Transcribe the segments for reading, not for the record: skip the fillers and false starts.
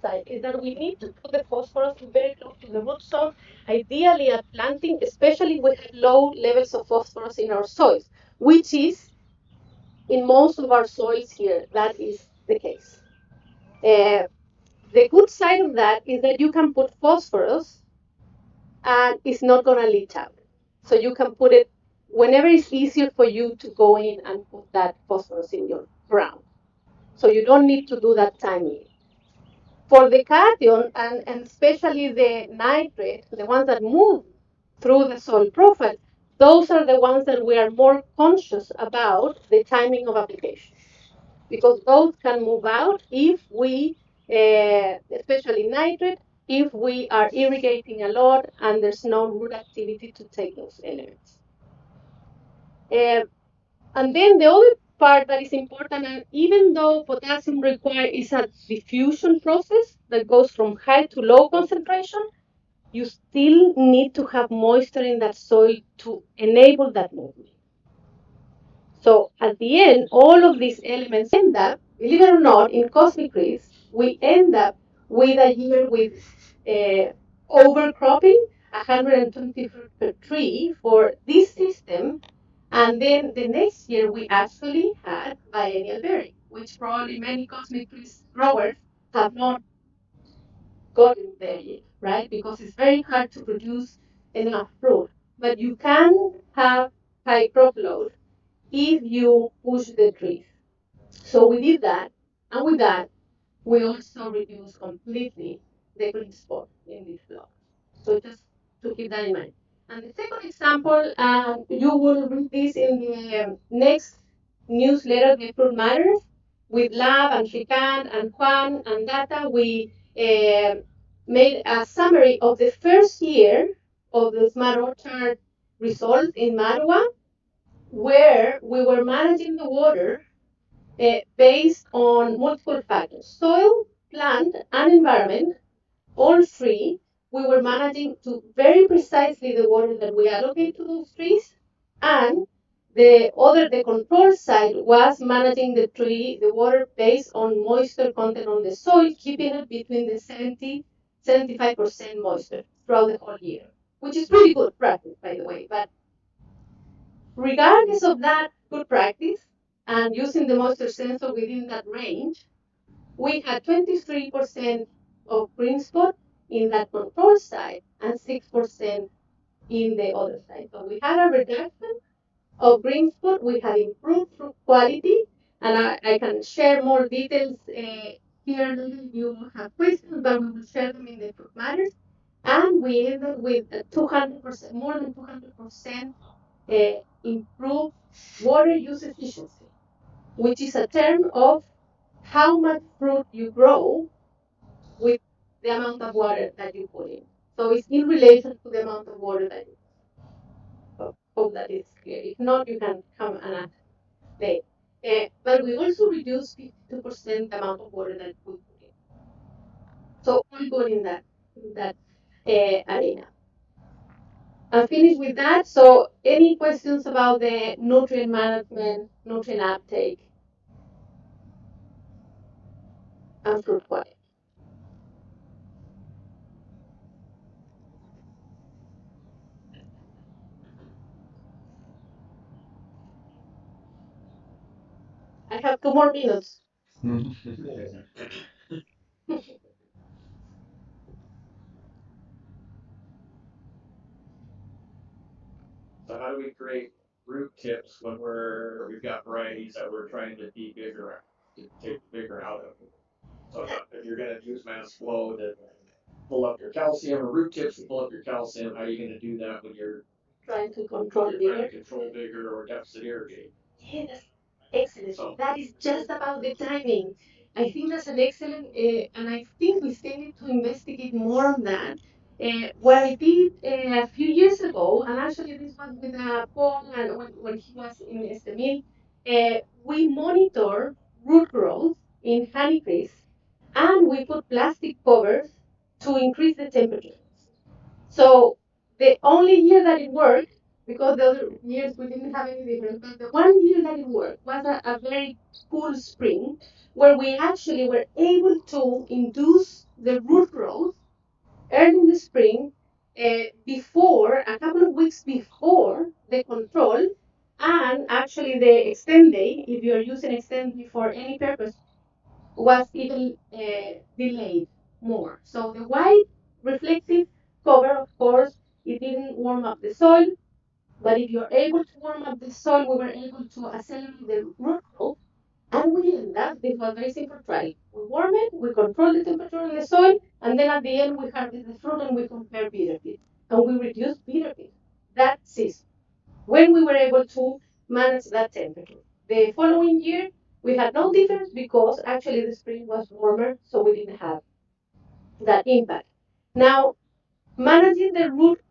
downside is that we need to put the phosphorus very close to the root zone, ideally at planting, especially if we have low levels of phosphorus in our soils, which is in most of our soils here, that is the case. Uh, the good side of that is that you can put phosphorus and it's not going to leach out. So you can put it whenever it's easier for you to go in and put that phosphorus in your ground. So you don't need to do that timely. For the cation and especially the nitrate, the ones that move through the soil profile, those are the ones that we are more conscious about the timing of application because those can move out if we, especially nitrate, if we are irrigating a lot and there's no root activity to take those elements. And then the other part that is important, and even though potassium require is a diffusion process that goes from high to low concentration, you still need to have moisture in that soil to enable that movement. So at the end, all of these elements end up, believe it or not, in cosmic rays, we end up with a year with overcropping, 120 fruit per tree for this system. And then the next year, we actually had biennial bearing, which probably many cosmic trees growers have not gotten there yet, right? Because it's very hard to produce enough fruit. But you can have high crop load if you push the trees. So we did that, and with that, we also reduced completely the green spot in this block. So just to keep that in mind. And the second example, you will read this in the next newsletter, The Fruit Matters, with Lab and Shrikant and Juan and Data. We made a summary of the first year of the Smart Orchard results in Marwa, where we were managing the water based on multiple factors: soil, plant, and environment. All three, we were managing to very precisely the water that we allocate to those trees, and the control side was managing the water based on moisture content on the soil, keeping it between the 75% moisture throughout the whole year, which is pretty good practice, by the way. But regardless of that good practice and using the moisture sensor within that range, we had 23% of green spot in that control side and 6% in the other side. So we had a reduction of green spot, we had improved fruit quality, and I can share more details here if you have questions, but we will share them in the Fruit Matters. And we ended with 200%, more than 200% improved water use efficiency, which is a term of how much fruit you grow with the amount of water that you put in. So it's in relation to the amount of water that you put. Hope that is clear. If not, you can come and ask later. But we also reduce 52% the amount of water that we put in. So all good in that arena. I'm finished with that. So any questions about the nutrient management, nutrient uptake, and fruit quality? I have 2 more minutes. So how do we create root tips when we've got varieties that we're trying to to take bigger out of? So if you're going to use mass flow to pull up your calcium or root tips to pull up your calcium, how are you going to do that when Trying to control trying bigger. to control bigger or deficit irrigate? Yeah, that's excellent. So That is just about the timing. I think that's an excellent, and I think we still need to investigate more on that. What I did a few years ago, and actually this was with Paul, and when he was in Estemil, we monitor root growth in honeybees, and we put plastic covers to increase the temperature. So the only year that it worked, because the other years we didn't have any difference, but the one year that it worked was a very cool spring where we actually were able to induce the root growth early in the spring, before a couple of weeks before the control, and actually the extend day, if you're using extend day for any purpose, was even delayed more. So the white reflective cover, of course, it didn't warm up the soil, but if you're able to warm up the soil, we were able to accelerate the root growth. And we end up, this was very simple trial. We warm it, we control the temperature in the soil, and then at the end we harvest the fruit and we compare bitter pit. And we reduce bitter pit that season when we were able to manage that temperature. The following year, we had no difference because actually the spring was warmer, so we didn't have that impact. Now, managing the root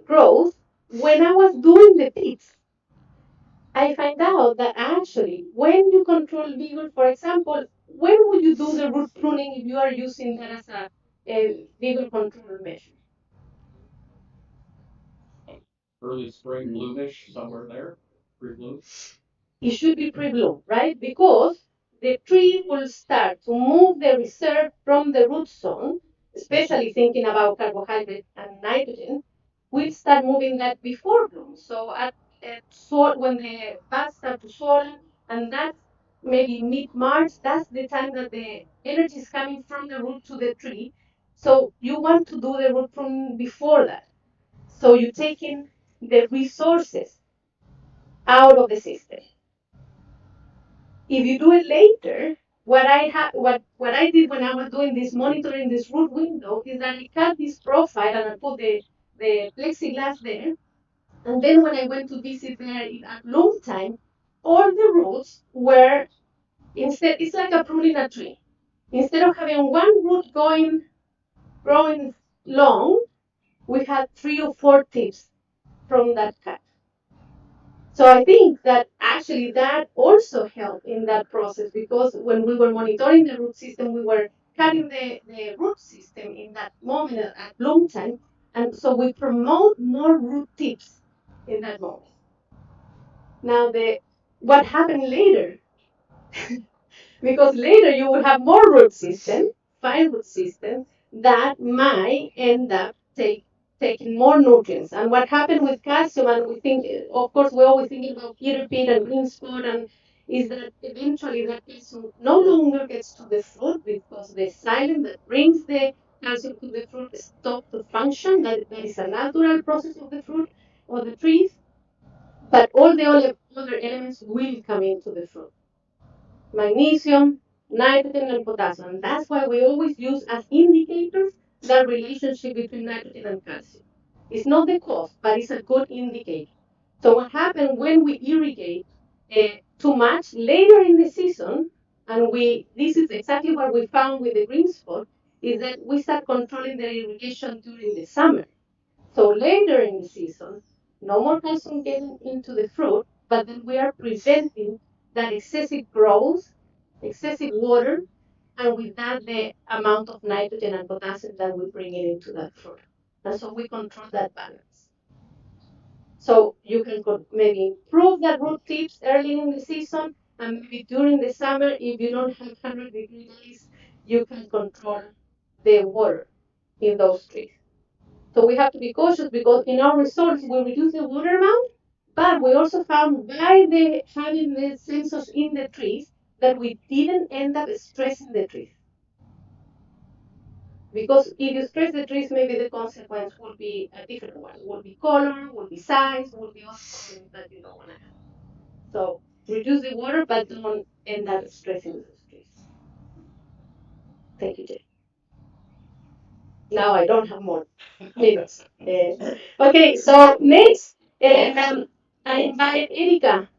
growth, when I was doing the pits, I find out that actually, when you control vigor, for example, when would you do the root pruning if you are using that as a vigor control measure? Early spring, bloomish, somewhere there, pre-bloom. It should be pre-bloom, right? Because the tree will start to move the reserve from the root zone, especially thinking about carbohydrate and nitrogen, will start moving that before bloom. So at when the buds start to swollen, and that's maybe mid-March, that's the time that the energy is coming from the root to the tree. So you want to do the root pruning before that. So you're taking the resources out of the system. If you do it later, what I did when I was doing this monitoring this root window is that I cut this profile and I put the plexiglass there. And then when I went to visit there at long time, all the roots were instead it's like a pruning a tree. Instead of having one root growing long, we had 3 or 4 tips from that cut. So I think that actually that also helped in that process because when we were monitoring the root system, we were cutting the root system in that moment at long time. And so we promote more root tips in that moment. Now the what happened later, because later you will have more root system, fine root system, that might end up taking more nutrients. And what happened with calcium, and we think, of course, we're always thinking about Peter pit and green spot, and is that eventually that calcium no longer gets to the fruit because the xylem that brings the calcium to the fruit stops to function. That is a natural process of the fruit or the trees, but all the other elements will come into the fruit magnesium, nitrogen, and potassium. That's why we always use as indicators the relationship between nitrogen and calcium. It's not the cause, but it's a good indicator. So what happens when we irrigate too much later in the season, and this is exactly what we found with the green spot, is that we start controlling the irrigation during the summer. So later in the season, no more calcium getting into the fruit, but then we are preventing that excessive growth, excessive water, and with that the amount of nitrogen and potassium that we bring it into that fruit. And so we control that balance. So you can maybe improve that root tips early in the season, and maybe during the summer, if you don't have 100-degree days, you can control the water in those trees. So we have to be cautious because in our results we reduce the water amount, but we also found by the having the sensors in the trees that we didn't end up stressing the trees. Because if you stress the trees, maybe the consequence will be a different one. Will be color, will be size, will be other problems that you don't want to have. So reduce the water, but don't end up stressing those trees. Thank you, Jay. Now I don't have more minutes. Okay, so next, I invite Erika.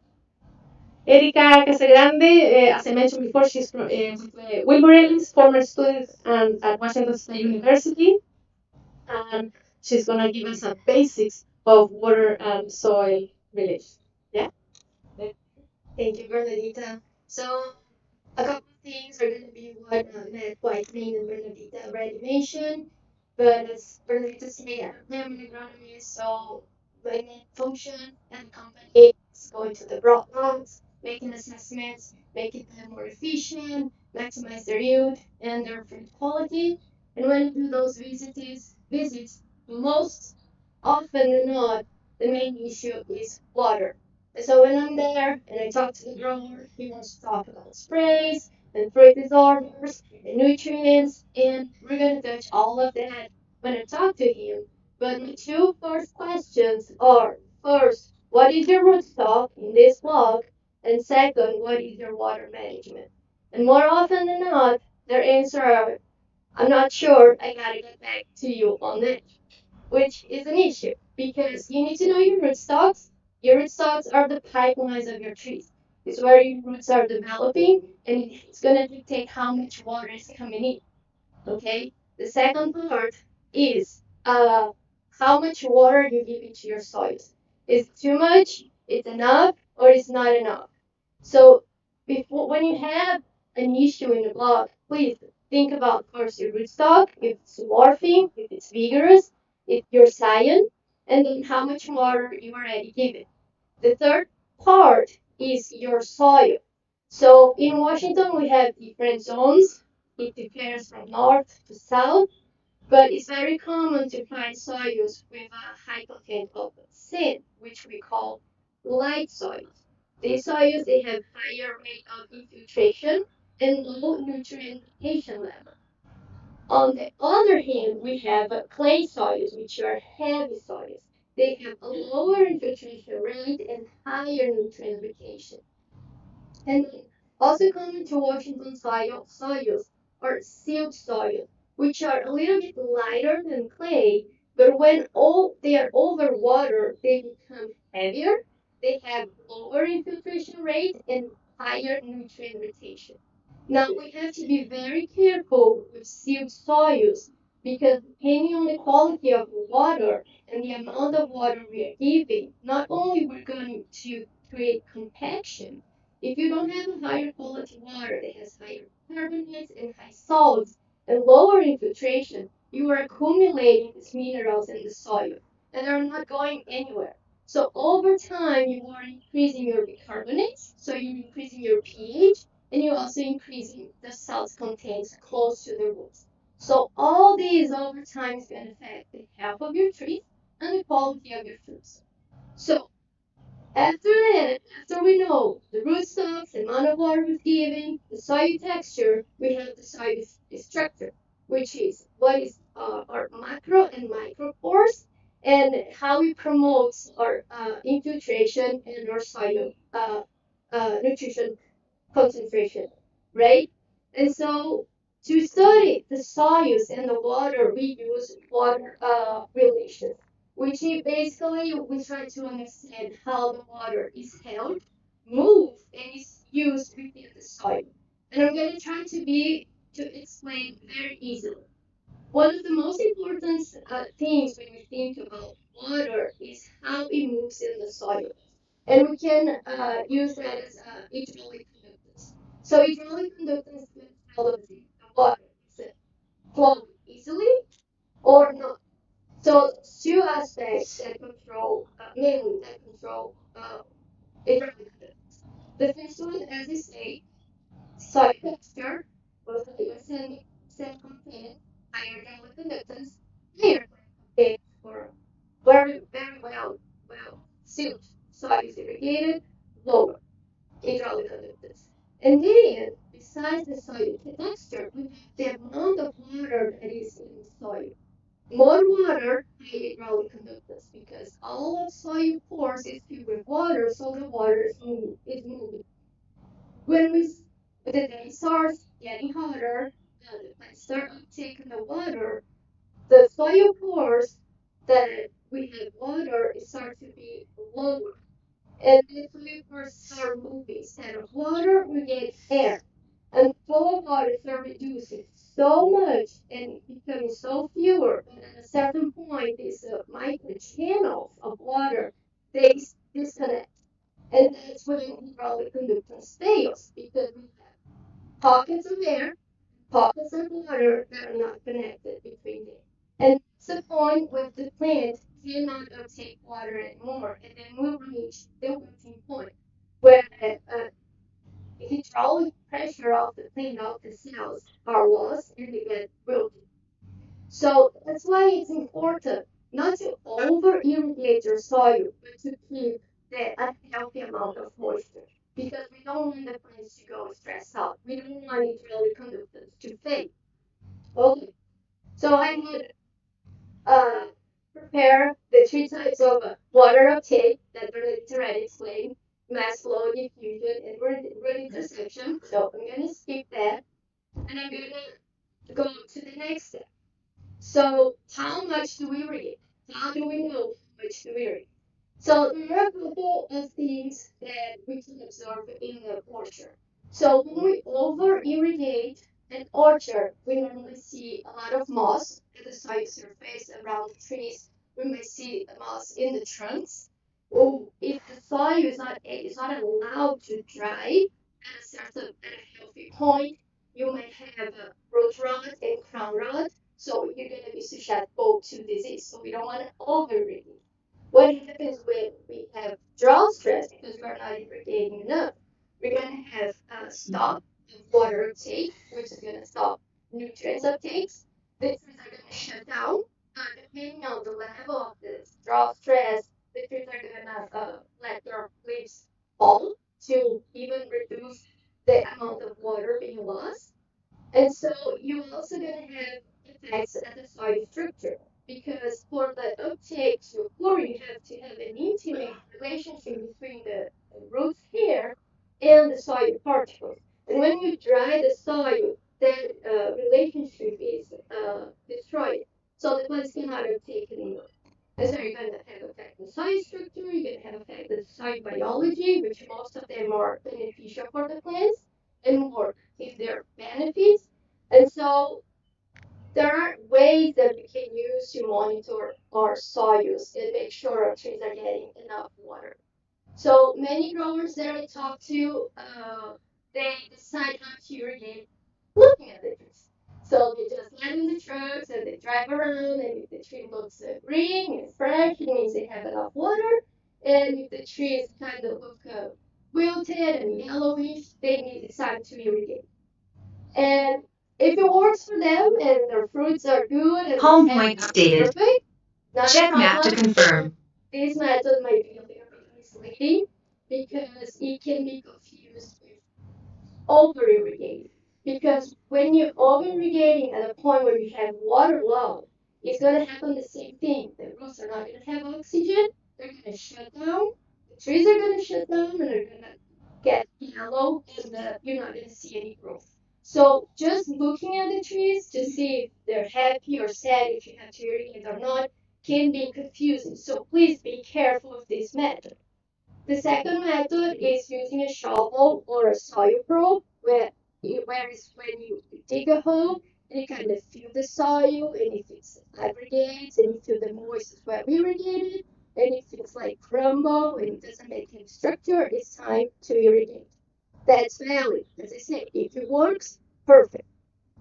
Erika Casagrande, as I mentioned before, she's from Wilbur Ellis, former student at Washington State University, and she's going to give us a basics of water and soil relation. Yeah? Thank you, Bernadita. So, a couple of things are going to be what Whitening and Bernadita already mentioned. But as Bernadita said, I'm an agronomist, so my main function and company is going to the broadlands, making assessments, making them more efficient, maximize their yield and their fruit quality. And when I do those visits, most often than not, the main issue is water. And so when I'm there and I talk to the grower, he wants to talk about sprays and fruit disorders and nutrients, and we're going to touch all of that when I talk to him. But my two first questions are, first, what is your rootstock in this block? And second, what is your water management? And more often than not, their answer are, I'm not sure, I gotta get back to you on that, which is an issue because you need to know your rootstocks. Your rootstocks are the pipelines of your trees. It's where your roots are developing, and it's gonna dictate how much water is coming in. Okay. The second part is how much water you give into your soils. Is it too much? It's enough, or it's not enough? So before when you have an issue in the block, please think about first your rootstock, if it's dwarfing, if it's vigorous, if you're cyan, and then how much water you already given. The third part is your soil. So in Washington we have different zones. It differs from north to south, but it's very common to find soils with a high content of sand, which we call light soils. These soils they have higher rate of infiltration and low nutrient retention level. On the other hand, we have clay soils, which are heavy soils. They have a lower infiltration rate and higher nutrient retention. And also common to Washington soils are silt soils, which are a little bit lighter than clay, but when all they are over water, they become heavier. They have lower infiltration rate and higher nutrient retention. Now we have to be very careful with silt soils because depending on the quality of the water and the amount of water we are giving, not only we're going to create compaction. If you don't have a higher quality water that has higher carbonates and high salts and lower infiltration, you are accumulating these minerals in the soil and they're not going anywhere. So over time, you are increasing your bicarbonates, so you're increasing your pH, and you're also increasing the salt contents close to the roots. So all these over time is going to affect the health of your trees and the quality of your fruits. So after that, after we know the rootstocks, the amount of water we're giving, the soil texture, we have the soil structure, which is what is our macro and micro pores and how it promotes our infiltration and our soil nutrition concentration, right? And so to study the soils and the water, we use water relations, which is basically we try to understand how the water is held, moved, and is used within the soil. And I'm going to try to explain very easily. One of the most important things when we think about water is how it moves in the soil. And we can use that as hydraulic conductance. So hydraulic conductance can tell us if the water is flowing easily or not. So two aspects that control, mainly that control hydraulic conductance. The first one, as I say, soil texture, both higher sand content, higher hydraulic conductance, higher content for very well sealed soil is irrigated, lower hydraulic conductance. And then, besides the soil texture, we have the amount of water that is in the soil. More water, higher hydraulic conductance, because all of soil pores is filled with water, so the water is moving. When the day starts getting hotter, the plants start uptaking the water, the soil pores that we have water start to be lower. And if we first start moving instead of water, we get air. And flow of water start reducing so much and becoming so fewer. And at a certain point, these micro channels of water they disconnect. And that's when hydraulic conductance fails because we have pockets of air, pockets of water that are not connected between them. And it's the point where the plant cannot uptake water anymore, and then we'll reach the wilting point where the hydraulic pressure of the plant of the cells are lost and they get wilted. So that's why it's important not to over irrigate your soil, but to keep a healthy amount of moisture. Because we don't want the plants to go stressed out. We don't want nutrient conductance to fade. Okay. So I would uh, prepare the three types of water uptake that Bernadette already explained: mass flow, diffusion, and root interception. So I'm going to skip that, and I'm going to go to the next step. So how much do we read? How do we know how much do we read? So there are a couple of things that we can observe in the orchard. So when we over irrigate an orchard, we normally see a lot of moss at the soil surface around the trees. We might see moss in the trunks. Or if the soil is not allowed to dry at a healthy point, you might have root rot and crown rot. So you're gonna be susceptible to disease. So we don't want to over irrigate. What happens when we have drought stress because we're not irrigating enough? We're going to have a stop of water uptake, which is going to stop nutrients uptakes. The trees are going to shut down. Depending on the level of the drought stress, the trees are going to let their leaves fall to even reduce the amount of water being lost. And so you're also going to have effects at the soil structure because for the uptake to occur, you have to have an intimate relationship between the root hair and the soil particles. And when you dry the soil, that relationship is destroyed. So the plants cannot uptake anymore. And so you're going to have effect the soil structure, you're going to have effect the soil biology, which most of them are beneficial for the plants and more if they're benefits. And so there are ways that we can use to monitor our soils and make sure our trees are getting enough water. So many growers that I talk to, they decide not to irrigate looking at the trees. So they just let in the trucks and they drive around, and if the tree looks green and fresh, it means they have enough water. And if the trees kind of look wilted and yellowish, they need it's time to irrigate. And if it works for them and their fruits are good and the Home head point is stated. perfect, not a Check map to problem. confirm. This method might be a little bit misleading because it can be confused with over irrigating. Because when you're over irrigating at a point where you have water low, it's going to happen the same thing. The roots are not going to have oxygen, they're going to shut down, the trees are going to shut down, and they're going to get yellow, and you're not going to see any growth. So just looking at the trees to see if they're happy or sad, if you have to irrigate or not, can be confusing. So please be careful of this method. The second method is using a shovel or a soil probe, where is when you dig a hole and you kind of feel the soil, and if it's aggregates and you feel the moist is well irrigated, and if it's like crumble and it doesn't make any structure, it's time to irrigate. That's valid. As I say, if it works, perfect.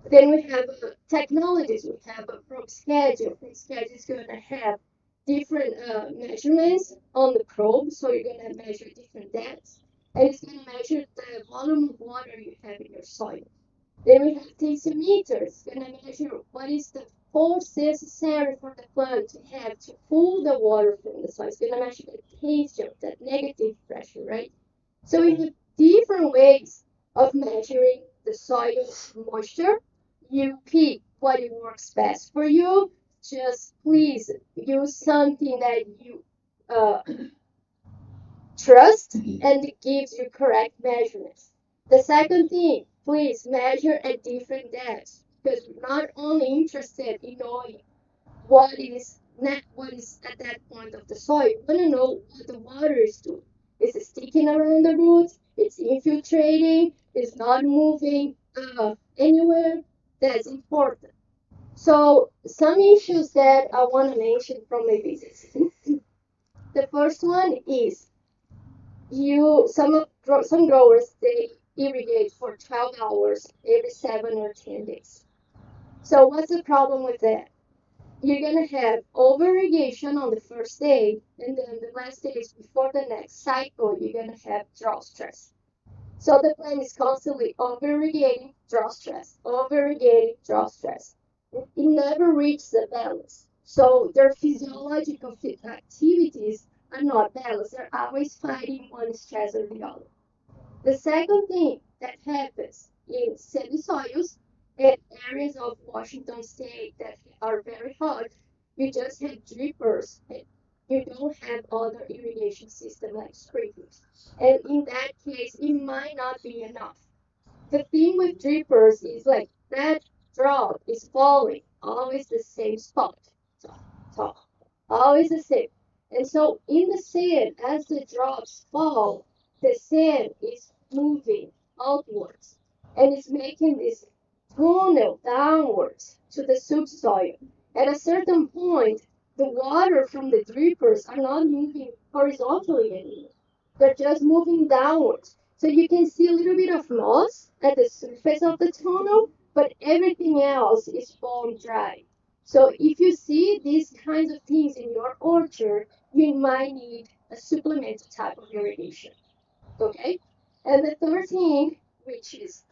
Then we have technologies. We have a probe schedule. Probe schedule is going to have different measurements on the probe. So you're going to measure different depths. And it's going to measure the volume of water you have in your soil. Then we have tensiometers. It's going to measure what is the force necessary for the plant to have to pull the water from the soil. It's going to measure the tension, that negative pressure, right? So we have different ways of measuring the soil moisture. You pick what works best for you. Just please use something that you uh, trust and it gives you correct measurements. The second thing, please measure at different depths because we're not only interested in knowing what is at that point of the soil. You want to know what the water is doing. Is it sticking around the roots? It's infiltrating. It's not moving anywhere. That's important. So some issues that I want to mention from my visits. The first one is some growers they irrigate for 12 hours every 7 or 10 days. So what's the problem with that? You're gonna have over irrigation on the first day, and then the last days before the next cycle, you're gonna have drought stress. So the plant is constantly over irrigating, drought stress, over irrigating, drought stress. It never reaches a balance. So their physiological activities are not balanced. They're always fighting one stress or the other. The second thing that happens in sandy soils and areas of Washington state that are very hot, you just have drippers and you don't have other irrigation system like sprinklers. And in that case, it might not be enough. The thing with drippers is like that drop is falling always the same spot. Top, top, always the same. And so in the sand, as the drops fall, the sand is moving outwards and it's making this tunnel downwards to the subsoil. At a certain point, the water from the drippers are not moving horizontally anymore. They're just moving downwards. So you can see a little bit of moss at the surface of the tunnel, but everything else is bone dry. So if you see these kinds of things in your orchard, you might need a supplemental type of irrigation. Okay? And the third thing, which is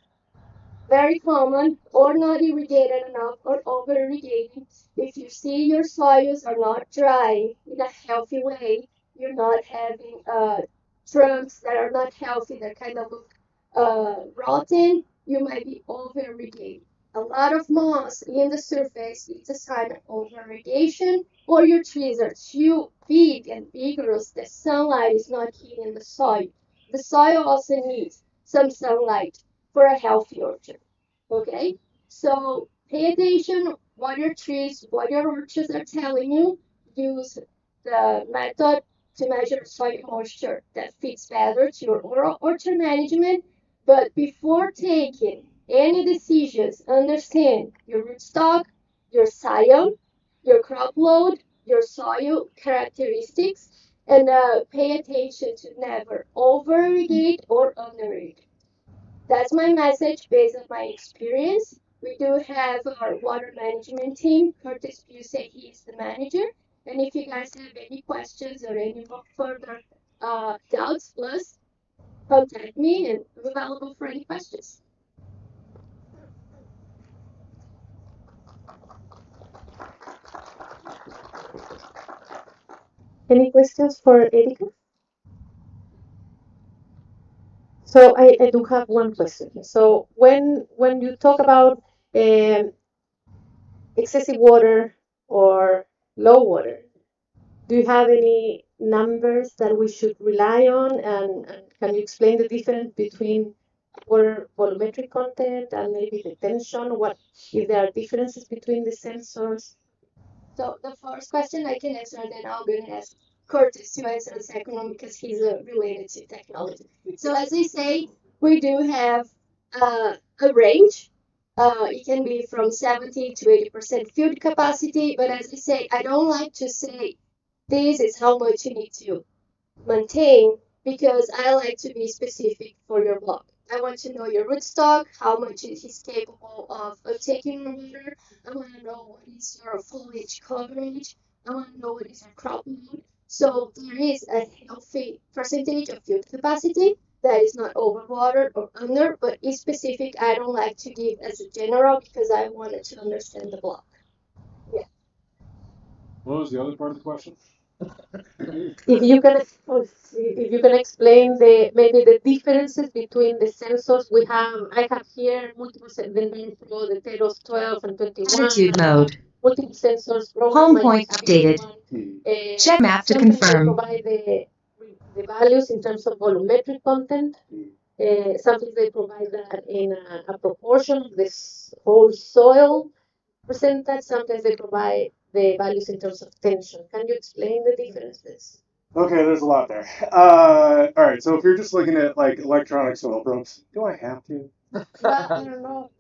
very common, or not irrigated enough, or over irrigating. If you see your soils are not dry in a healthy way, you're not having trunks that are not healthy, that kind of look rotten, you might be over irrigating. A lot of moss in the surface is a sign of over irrigation, or your trees are too big and vigorous, the sunlight is not hitting the soil. The soil also needs some sunlight for a healthy orchard. Okay? So pay attention what your trees, what your orchards are telling you. Use the method to measure soil moisture that fits better to your orchard management. But before taking any decisions, understand your rootstock, your scion, your crop load, your soil characteristics, and pay attention to never over irrigate or under irrigate. That's my message based on my experience. We do have our water management team. Curtis Busey, he is the manager. And if you guys have any questions or any further doubts, plus contact me and I'm available for any questions. Any questions for Erika? So I do have one question. So when you talk about um, excessive water or low water, do you have any numbers that we should rely on? And can you explain the difference between water volumetric content and maybe the tension? What if there are differences between the sensors? So the first question I can answer, and then I'm going to ask Curtis to answer the second one because he's related to technology. So as I say, we do have a range. It can be from 70 to 80% field capacity, but as I say, I don't like to say this is how much you need to maintain because I like to be specific for your block. I want to know your rootstock, how much it is capable of taking water. I want to know what is your foliage coverage. I want to know what is your crop load. So there is a healthy percentage of field capacity that is not overwatered or under, but is specific. I don't like to give as a general because I wanted to understand the block. Yeah. What was the other part of the question? If you can, if you can explain the maybe the differences between the sensors we have. I have here multiple the Pro, the Teros 12 and 21. Attitude mode. Multiple sensors. Home Roza point might have this updated. one. Check map to Sometimes they confirm. provide the values in terms of volumetric content. Sometimes they provide that in a proportion of this whole soil percentage. Sometimes they provide the values in terms of tension. Can you explain the differences? Okay, there's a lot there. All right, so if you're just looking at like electronic soil probes, do I have to? I don't know.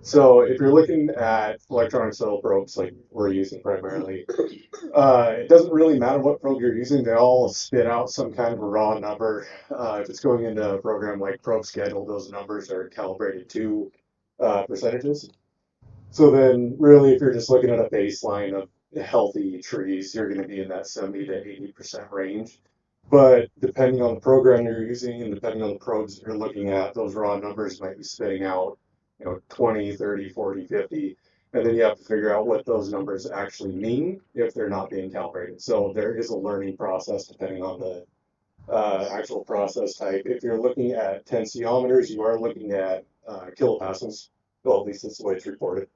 So if you're looking at electronic soil probes, like we're using primarily, it doesn't really matter what probe you're using. They all spit out some kind of a raw number. If it's going into a program like Probe Schedule, those numbers are calibrated to percentages. So then, really, if you're just looking at a baseline of healthy trees, you're going to be in that 70 to 80% range. But depending on the program you're using and depending on the probes you're looking at, those raw numbers might be spitting out, 20, 30, 40, 50. And then you have to figure out what those numbers actually mean if they're not being calibrated. So there is a learning process depending on the actual process type. If you're looking at tensiometers, you are looking at kilopascals. Well, at least that's the way it's reported.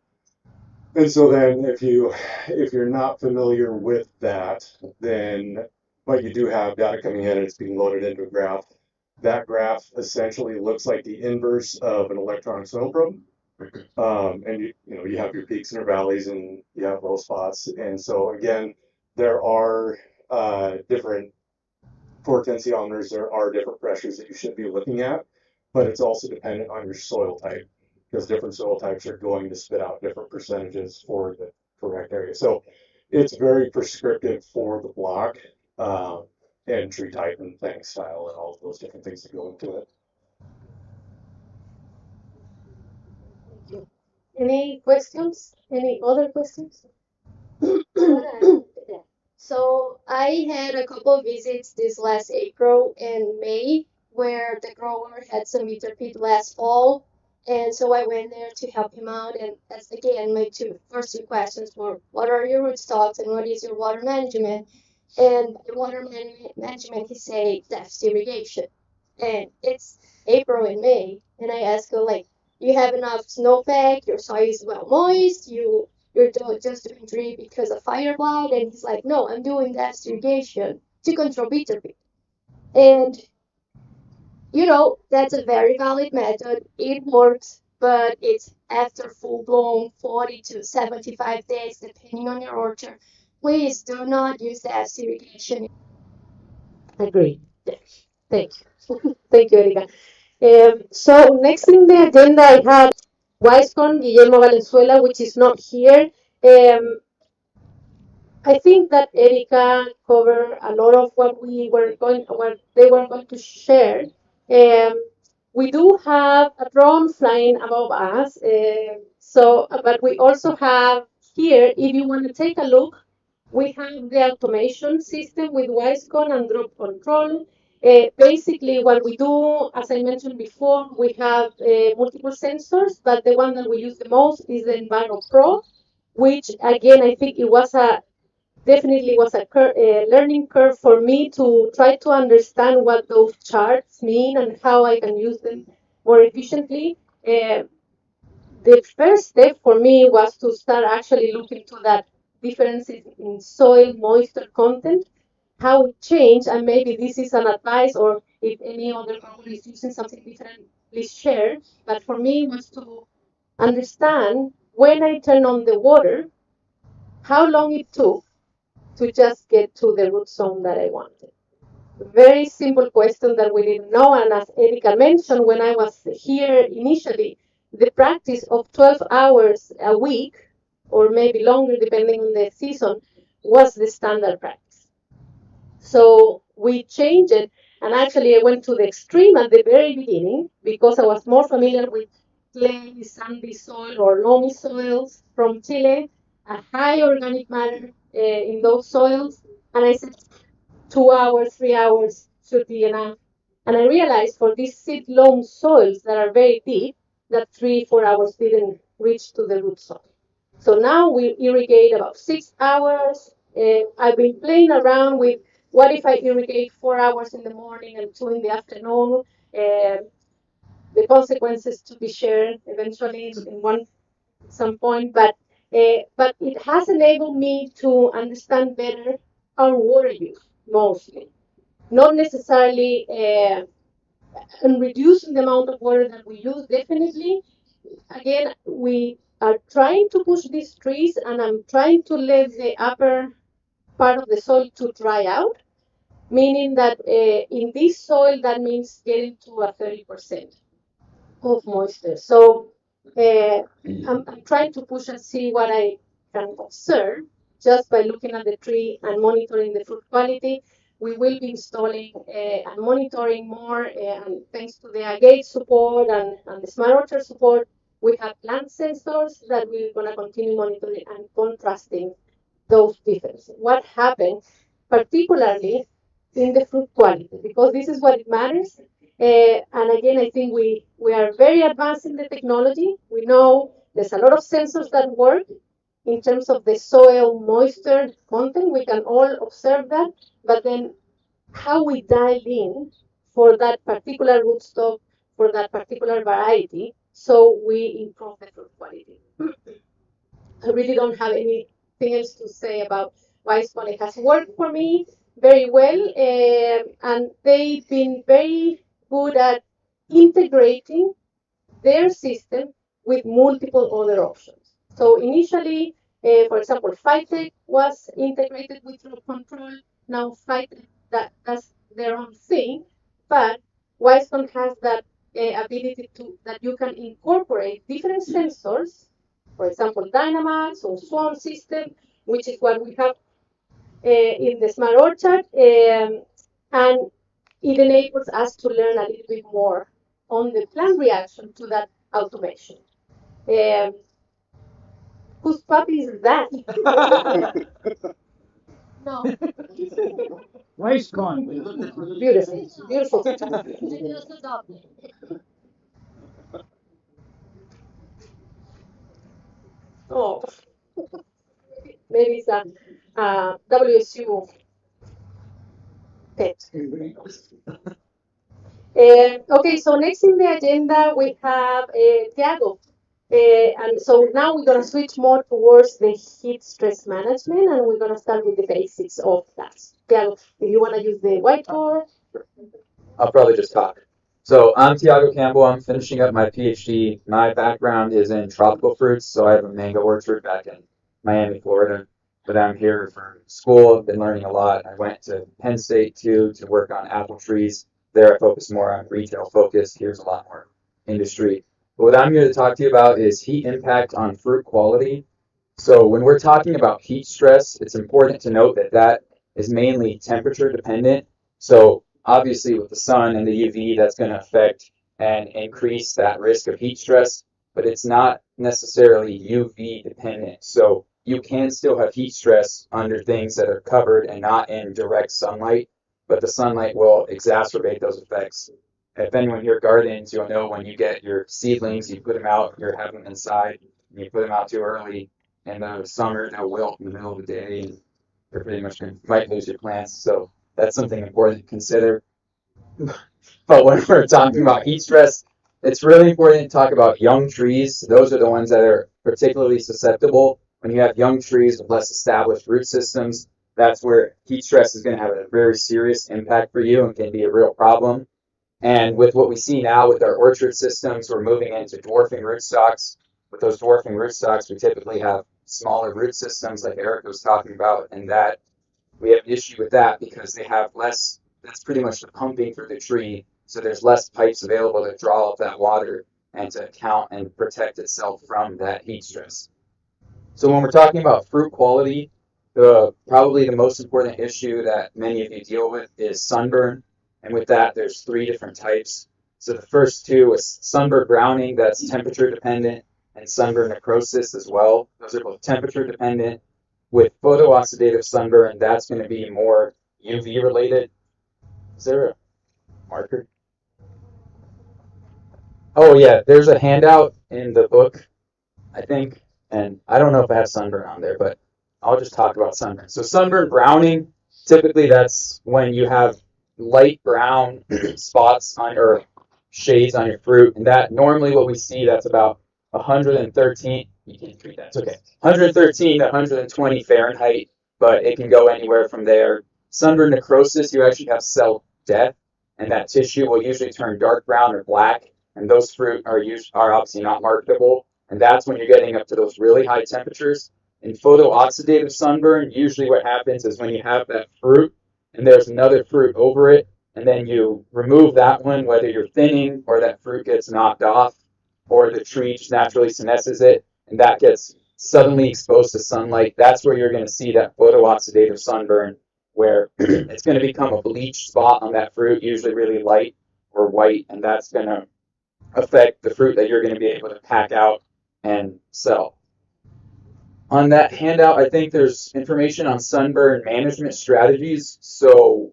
And so then if you're not familiar with that, then but you do have data coming in and it's being loaded into a graph. That graph essentially looks like the inverse of an electronic soil probe. And you have your peaks and your valleys and you have low spots. And so again, there are different for tensiometers, there are different pressures that you should be looking at, but it's also dependent on your soil type because different soil types are going to spit out different percentages for the correct area. So it's very prescriptive for the block uh, and tree type and planting style and all of those different things that go into it. Any questions? Any other questions? So I had a couple of visits this last April and May where the grower had some bitter pit last fall. And so I went there to help him out. And that's again my first two questions were what are your rootstocks and what is your water management? And the management he said that's irrigation. And it's April and May. And I asked her like, you have enough snowpack, your soil is well moist, just doing drip because of fire blight, and he's like, no, I'm doing that irrigation to control bitter pit. And that's a very valid method. It works, but it's after full blown 40 to 75 days, depending on your orchard. Please do not use that irrigation. Agreed. Yes. Thank you. Thank you, Erika. So next in the agenda, I had Wisecon Guillermo Valenzuela, which is not here. Um, I think that Erika covered a lot of what they were going to share. Um, we do have a drone flying above us, but we also have here, if you want to take a look, we have the automation system with Wisecon and drop control. Basically, what we do, as I mentioned before, we have multiple sensors, but the one that we use the most is the Enviro Pro, which again, I think it was a definitely was a learning curve for me to try to understand what those charts mean and how I can use them more efficiently. Uh, the first step for me was to start actually looking to that differences in soil moisture content, how it changed, and maybe this is an advice, or if any other company is using something different, please share. But for me, was to understand when I turn on the water, how long it took to just get to the root zone that I wanted. Very simple question that we didn't know. And as Erika mentioned, when I was here initially, the practice of 12 hours a week, or maybe longer depending on the season, was the standard practice. So we changed it, and actually I went to the extreme at the very beginning because I was more familiar with clay, sandy soil, or loamy soils from Chile, a high organic matter in those soils, and I said 2 hours, 3 hours should be enough. And I realized for these seed loam soils that are very deep, that 3, 4 hours didn't reach to the root zone. So now we irrigate about 6 hours. I've been playing around with what if I irrigate 4 hours in the morning and two in the afternoon. Uh, the consequences to be shared eventually in one some point, but it has enabled me to understand better our water use mostly, not necessarily and reducing the amount of water that we use. Definitely, again, we are trying to push these trees, and I'm trying to let the upper part of the soil to dry out, meaning that in this soil that means getting to a 30% of moisture. So I'm trying to push and see what I can observe just by looking at the tree and monitoring the fruit quality. We will be installing and monitoring more, and thanks to the agate support and the smart orchard support, we have plant sensors that we're going to continue monitoring and contrasting those differences. What happened, particularly in the fruit quality, because this is what it matters. And again, I think we are very advanced in the technology. We know There's a lot of sensors that work in terms of the soil moisture content. We can all observe that, but then how we dial in for that particular rootstock, for that particular variety, so we improve the fruit quality. I really don't have anything else to say about why Spone has worked for me very well, and they've been very good at integrating their system with multiple other options. So initially, for example, Phytech was integrated with drop control. Now Phytech does their own thing, but Wisecon has that ability to that you can incorporate different sensors, for example, Dynamax or Swarm system, which is what we have in the Smart Orchard, and it enables us to learn a little bit more on the plant reaction to that automation. Um, whose puppy is that? No. Waste gone. Beautiful, beautiful. Oh, maybe it's a WSU pet. Okay, so next in the agenda we have Tiago. And so now we're going to switch more towards the heat stress management, and we're going to start with the basics of that. Tiago, if you want to use the whiteboard. I'll probably just talk. So I'm Tiago Campbell. I'm finishing up my PhD. My background is in tropical fruits, so I have a mango orchard back in Miami, Florida. But I'm here for school. I've been learning a lot. I went to Penn State too to work on apple trees. There I focus more on retail focus. Here's a lot more industry. But what I'm here to talk to you about is heat impact on fruit quality. So when we're talking about heat stress, it's important to note that that is mainly temperature dependent. So obviously with the sun and the UV, that's going to affect and increase that risk of heat stress, but it's not necessarily UV dependent. So you can still have heat stress under things that are covered and not in direct sunlight, but the sunlight will exacerbate those effects. If anyone here gardens, you'll know when you get your seedlings, you put them out, you're having them inside, and you put them out too early, in the summer they'll wilt in the middle of the day and you're pretty much going to might lose your plants. So that's something important to consider. But when we're talking about heat stress, it's really important to talk about young trees. Those are the ones that are particularly susceptible. When you have young trees with less established root systems, that's where heat stress is going to have a very serious impact for you and can be a real problem. And with what we see now with our orchard systems, we're moving into dwarfing rootstocks. With those dwarfing rootstocks, we typically have smaller root systems like Eric was talking about, and that we have an issue with that because they have less, that's pretty much the pumping through the tree, so there's less pipes available to draw up that water and to count and protect itself from that heat stress. So when we're talking about fruit quality, probably the most important issue that many of you deal with is sunburn. And with that, there's three different types. So the first two is sunburn browning, that's temperature dependent, and sunburn necrosis as well. Those are both temperature dependent. With photooxidative sunburn, that's going to be more UV related. Is there a marker? Oh yeah, there's a handout in the book, I think, and I don't know if I have sunburn on there, but I'll just talk about sunburn. So sunburn browning, typically that's when you have light brown spots on or shades on your fruit, and that normally what we see that's about 113. You can't treat that. It's okay. 113 to 120 Fahrenheit, but it can go anywhere from there. Sunburn necrosis, you actually have cell death, and that tissue will usually turn dark brown or black, and those fruit are obviously not marketable. And that's when you're getting up to those really high temperatures. In photooxidative sunburn, usually what happens is when you have that fruit and there's another fruit over it, and then you remove that one, whether you're thinning or that fruit gets knocked off, or the tree just naturally senesces it, and that gets suddenly exposed to sunlight. That's where you're going to see that photooxidative sunburn, where it's going to become a bleached spot on that fruit, usually really light or white, and that's going to affect the fruit that you're going to be able to pack out and sell. On that handout, I think there's information on sunburn management strategies. So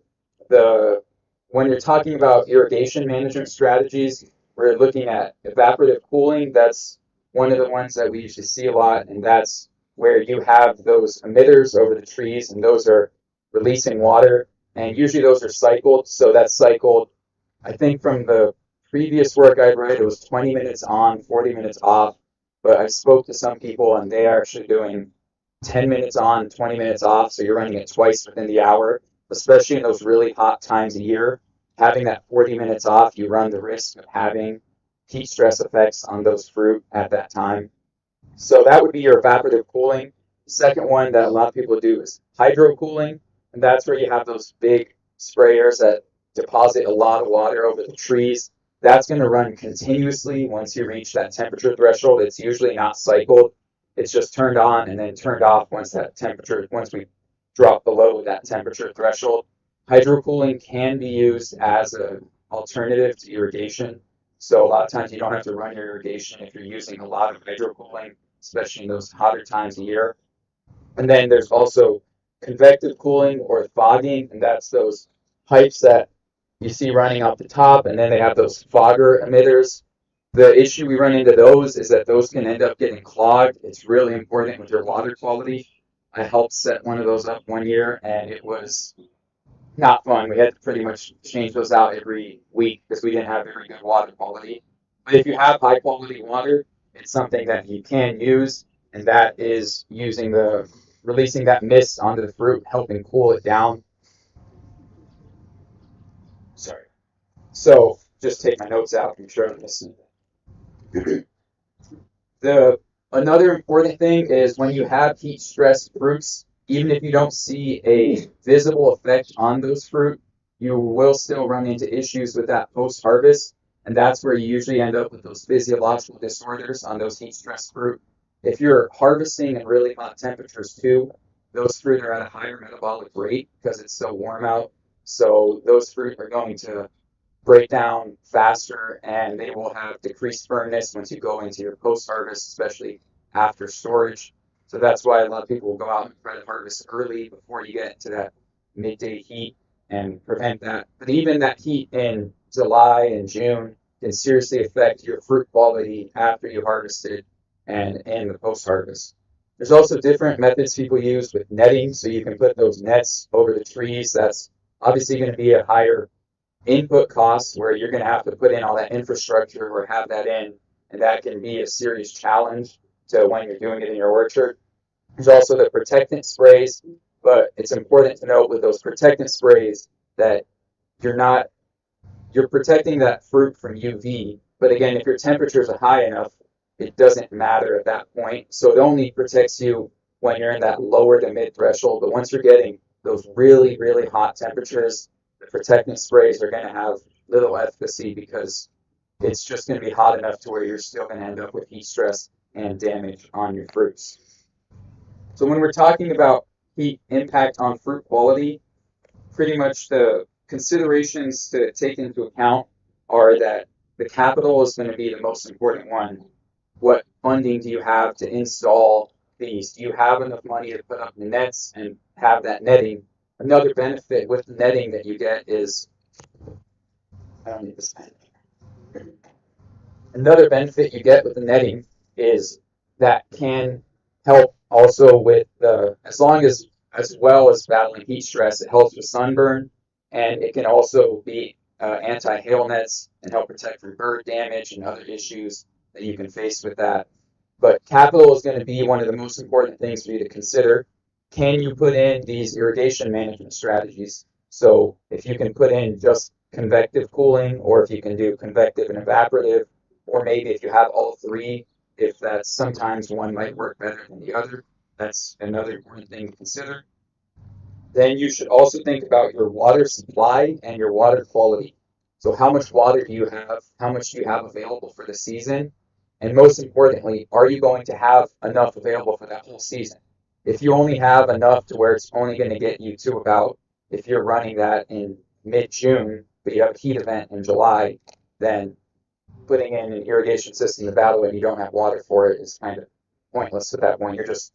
when you're talking about irrigation management strategies, we're looking at evaporative cooling. That's one of the ones that we usually see a lot, and that's where you have those emitters over the trees, and those are releasing water, and usually those are cycled. So that's cycled, I think from the previous work I read, it was 20 minutes on, 40 minutes off. But I spoke to some people, and they are actually doing 10 minutes on, 20 minutes off. So you're running it twice within the hour, especially in those really hot times of year. Having that 40 minutes off, you run the risk of having heat stress effects on those fruit at that time. So that would be your evaporative cooling. The second one that a lot of people do is hydro cooling, and that's where you have those big sprayers that deposit a lot of water over the trees. That's going to run continuously once you reach that temperature threshold. It's usually not cycled. It's just turned on and then turned off once we drop below that temperature threshold. Hydro cooling can be used as an alternative to irrigation. So a lot of times you don't have to run your irrigation if you're using a lot of hydro cooling, especially in those hotter times of year. And then there's also convective cooling or fogging, and that's those pipes that you see running off the top, and then they have those fogger emitters. The issue we run into those is that those can end up getting clogged. It's really important with your water quality. I helped set one of those up one year, and it was not fun. We had to pretty much change those out every week because we didn't have very good water quality. But if you have high quality water, it's something that you can use, and that is using the releasing that mist onto the fruit, helping cool it down. Sorry. So just take my notes out, make sure I'm missing. The another important thing is when you have heat stressed fruits, even if you don't see a visible effect on those fruit, you will still run into issues with that post harvest. And that's where you usually end up with those physiological disorders on those heat stressed fruit. If you're harvesting in really hot temperatures too, those fruit are at a higher metabolic rate because it's so warm out. So those fruit are going to break down faster and they will have decreased firmness once you go into your post harvest, especially after storage. So that's why a lot of people will go out and try to harvest early before you get to that midday heat and prevent that. But even that heat in July and June can seriously affect your fruit quality after you harvested and in the post harvest. There's also different methods people use with netting, so you can put those nets over the trees. That's obviously going to be a higher input costs where you're going to have to put in all that infrastructure or have that in, and that can be a serious challenge to when you're doing it in your orchard. There's also the protectant sprays, but it's important to note with those protectant sprays that you're not you're protecting that fruit from UV. But again, if your temperatures are high enough, it doesn't matter at that point. So it only protects you when you're in that lower to mid threshold. But once you're getting those really, really hot temperatures, the protectant sprays are going to have little efficacy because it's just going to be hot enough to where you're still going to end up with heat stress and damage on your fruits. So when we're talking about heat impact on fruit quality, pretty much the considerations to take into account are that the capital is going to be the most important one. What funding do you have to install these? Do you have enough money to put up the nets and have that netting? Another benefit with the netting that you get is, I don't need this pen. Another benefit you get with the netting is that can help also with the, as well as battling heat stress, it helps with sunburn, and it can also be anti-hail nets and help protect from bird damage and other issues that you can face with that. But capital is going to be one of the most important things for you to consider. Can you put in these irrigation management strategies? So if you can put in just convective cooling, or if you can do convective and evaporative, or maybe if you have all three, if that's sometimes one might work better than the other, that's another important thing to consider. Then you should also think about your water supply and your water quality. So how much water do you have? How much do you have available for the season? And most importantly, are you going to have enough available for that whole season? If you only have enough to where it's only going to get you to about, if you're running that in mid-June, but you have a heat event in July, then putting in an irrigation system to battle and you don't have water for it is kind of pointless at that point. You're just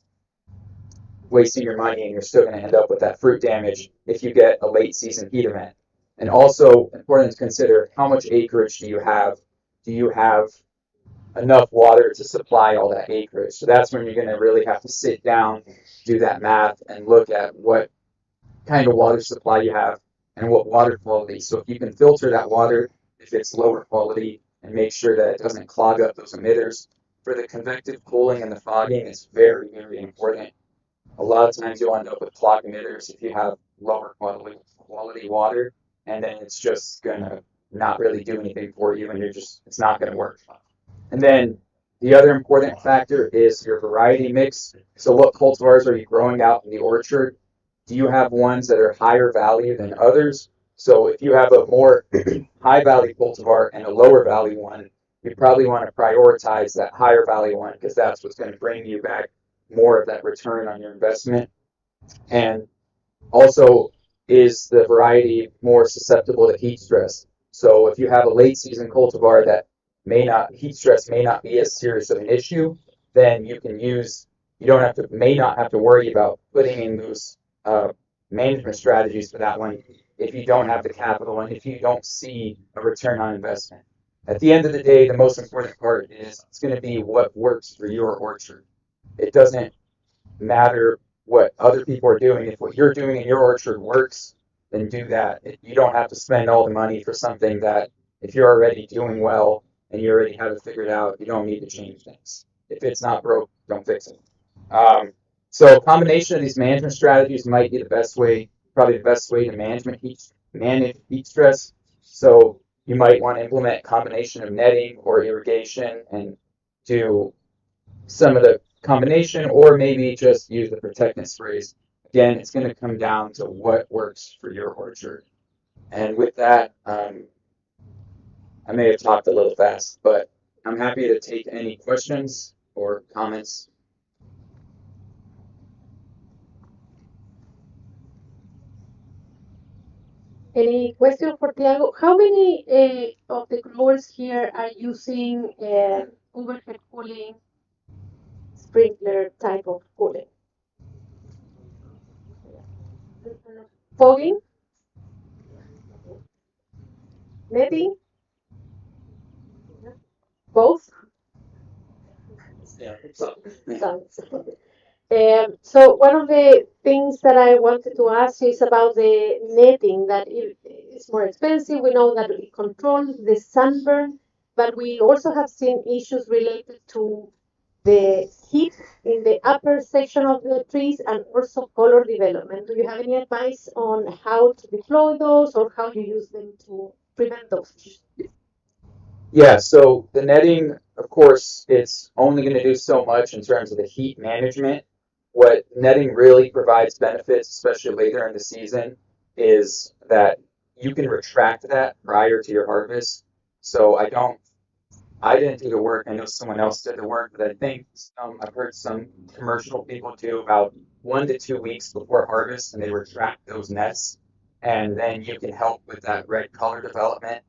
wasting your money and you're still going to end up with that fruit damage if you get a late season heat event. And also important to consider, how much acreage do you have? Do you have enough water to supply all that acreage. So that's when you're going to really have to sit down, do that math, and look at what kind of water supply you have and what water quality. So if you can filter that water if it's lower quality and make sure that it doesn't clog up those emitters. For the convective cooling and the fogging, it's very, very important. A lot of times you'll end up with clogged emitters if you have lower quality water, and then it's just gonna not really do anything for you, and it's not gonna work. And then the other important factor is your variety mix. So what cultivars are you growing out in the orchard? Do you have ones that are higher value than others? So if you have a more high value cultivar and a lower value one, you probably want to prioritize that higher value one because that's what's going to bring you back more of that return on your investment. And also, is the variety more susceptible to heat stress? So if you have a late season cultivar that heat stress may not be as serious of an issue, then you don't have to, may not have to worry about putting in those management strategies for that one if you don't have the capital and if you don't see a return on investment. At the end of the day, the most important part is it's going to be what works for your orchard. It doesn't matter what other people are doing. If what you're doing in your orchard works, then do that. You don't have to spend all the money for something that if you're already doing well and you already have it figured out, you don't need to change things. If it's not broke, don't fix it. So a combination of these management strategies might be the best way, probably the best way to manage heat stress. So you might want to implement a combination of netting or irrigation and do some of the combination, or maybe just use the protectant sprays. Again, it's going to come down to what works for your orchard. And with that, I may have talked a little fast, but I'm happy to take any questions or comments. Any question for Tiago? How many of the growers here are using overhead cooling, sprinkler type of cooling? Fogging, netting, both? Yeah. Sounds. So one of the things that I wanted to ask you is about the netting, that it's more expensive. We know that it controls the sunburn, but we also have seen issues related to the heat in the upper section of the trees and also color development. Do you have any advice on how to deploy those or how you use them to prevent those issues? Yeah, so the netting, of course, it's only going to do so much in terms of the heat management. What netting really provides benefits, especially later in the season, is that you can retract that prior to your harvest. So I didn't do the work. I know someone else did the work, but I think I've heard some commercial people do about 1 to 2 weeks before harvest, and they retract those nets, and then you can help with that red color development.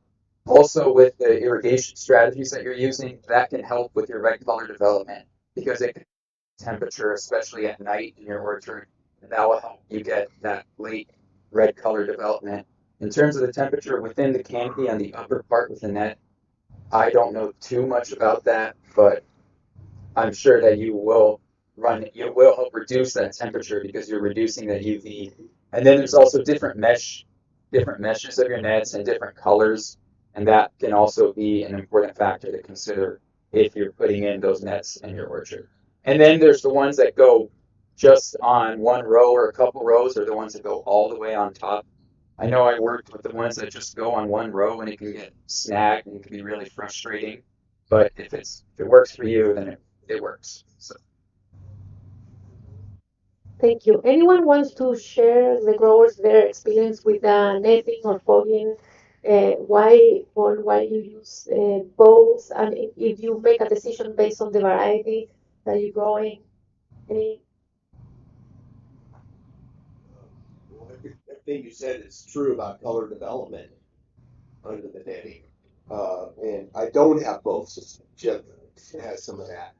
Also, with the irrigation strategies that you're using, that can help with your red color development because it can temperature, especially at night in your orchard, and that will help you get that late red color development. In terms of the temperature within the canopy on the upper part with the net, I don't know too much about that, but I'm sure that you will help reduce that temperature because you're reducing the UV. And then there's also different meshes of your nets and different colors, and that can also be an important factor to consider if you're putting in those nets in your orchard. And then there's the ones that go just on one row or a couple rows, or the ones that go all the way on top. I know I worked with the ones that just go on one row and it can get snagged and it can be really frustrating. But if it works for you, then it works. So Thank you. Anyone wants to share the growers their experience with netting or fogging? Why you use both, and if you make a decision based on the variety that you're growing? Any? Well, everything you said is true about color development under the netting. And I don't have both systems. Jim has some of that.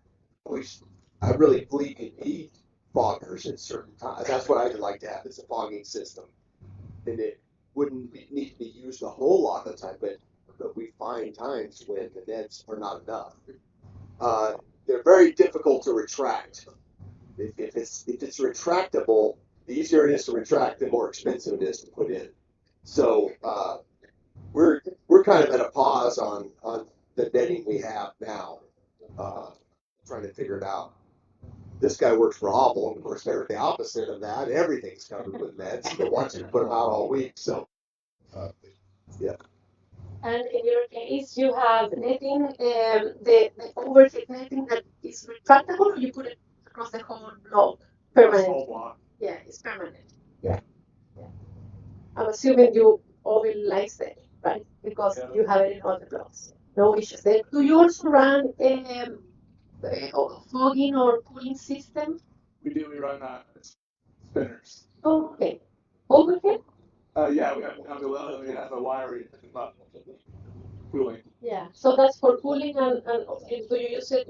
Which I really believe you need foggers at certain times. That's what I'd like to have is a fogging system. And it wouldn't need to be used a whole lot of the time, but we find times when the nets are not enough. they're very difficult to retract. If it's retractable, the easier it is to retract, the more expensive it is to put in. So we're we're kind of at a pause on the netting we have now, uh, trying to figure it out. This guy works for Hobble, and of course they're the opposite of that. Everything's covered with nets, but wants you to put them out all week. So yeah. And in your case, you have netting, the overhead netting that is retractable, or you put it across the whole block That's permanent? whole block. Yeah, it's permanent. Yeah. Yeah. I'm assuming you all likes it, right? Because Yeah. you have it in all the blocks. No issues there. Do you also run fogging or cooling system? We do. We run spinners. Okay. Overhead? Yeah, we have a wiring about cooling. Yeah, so that's for cooling and do you use it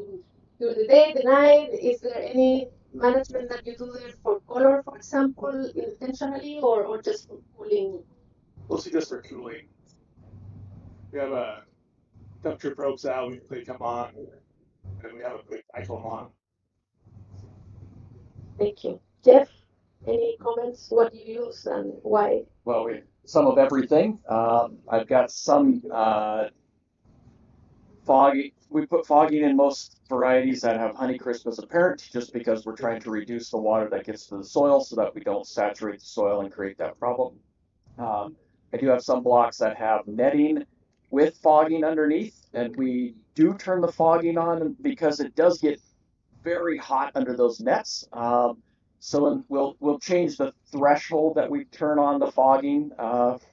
during the day, the night? Is there any management that you do there for color, for example, intentionally or just for cooling? Mostly just for cooling. We have a temperature probes out. They come on, and we have a quick cycle on. Thank you. Jeff, any comments? What do you use and why? Well, some of everything. I've got some fogging. We put fogging in most varieties that have Honeycrisp as a parent, just because we're trying to reduce the water that gets to the soil so that we don't saturate the soil and create that problem. I do have some blocks that have netting with fogging underneath, and we do turn the fogging on because it does get very hot under those nets. So we'll change the threshold that we turn on the fogging.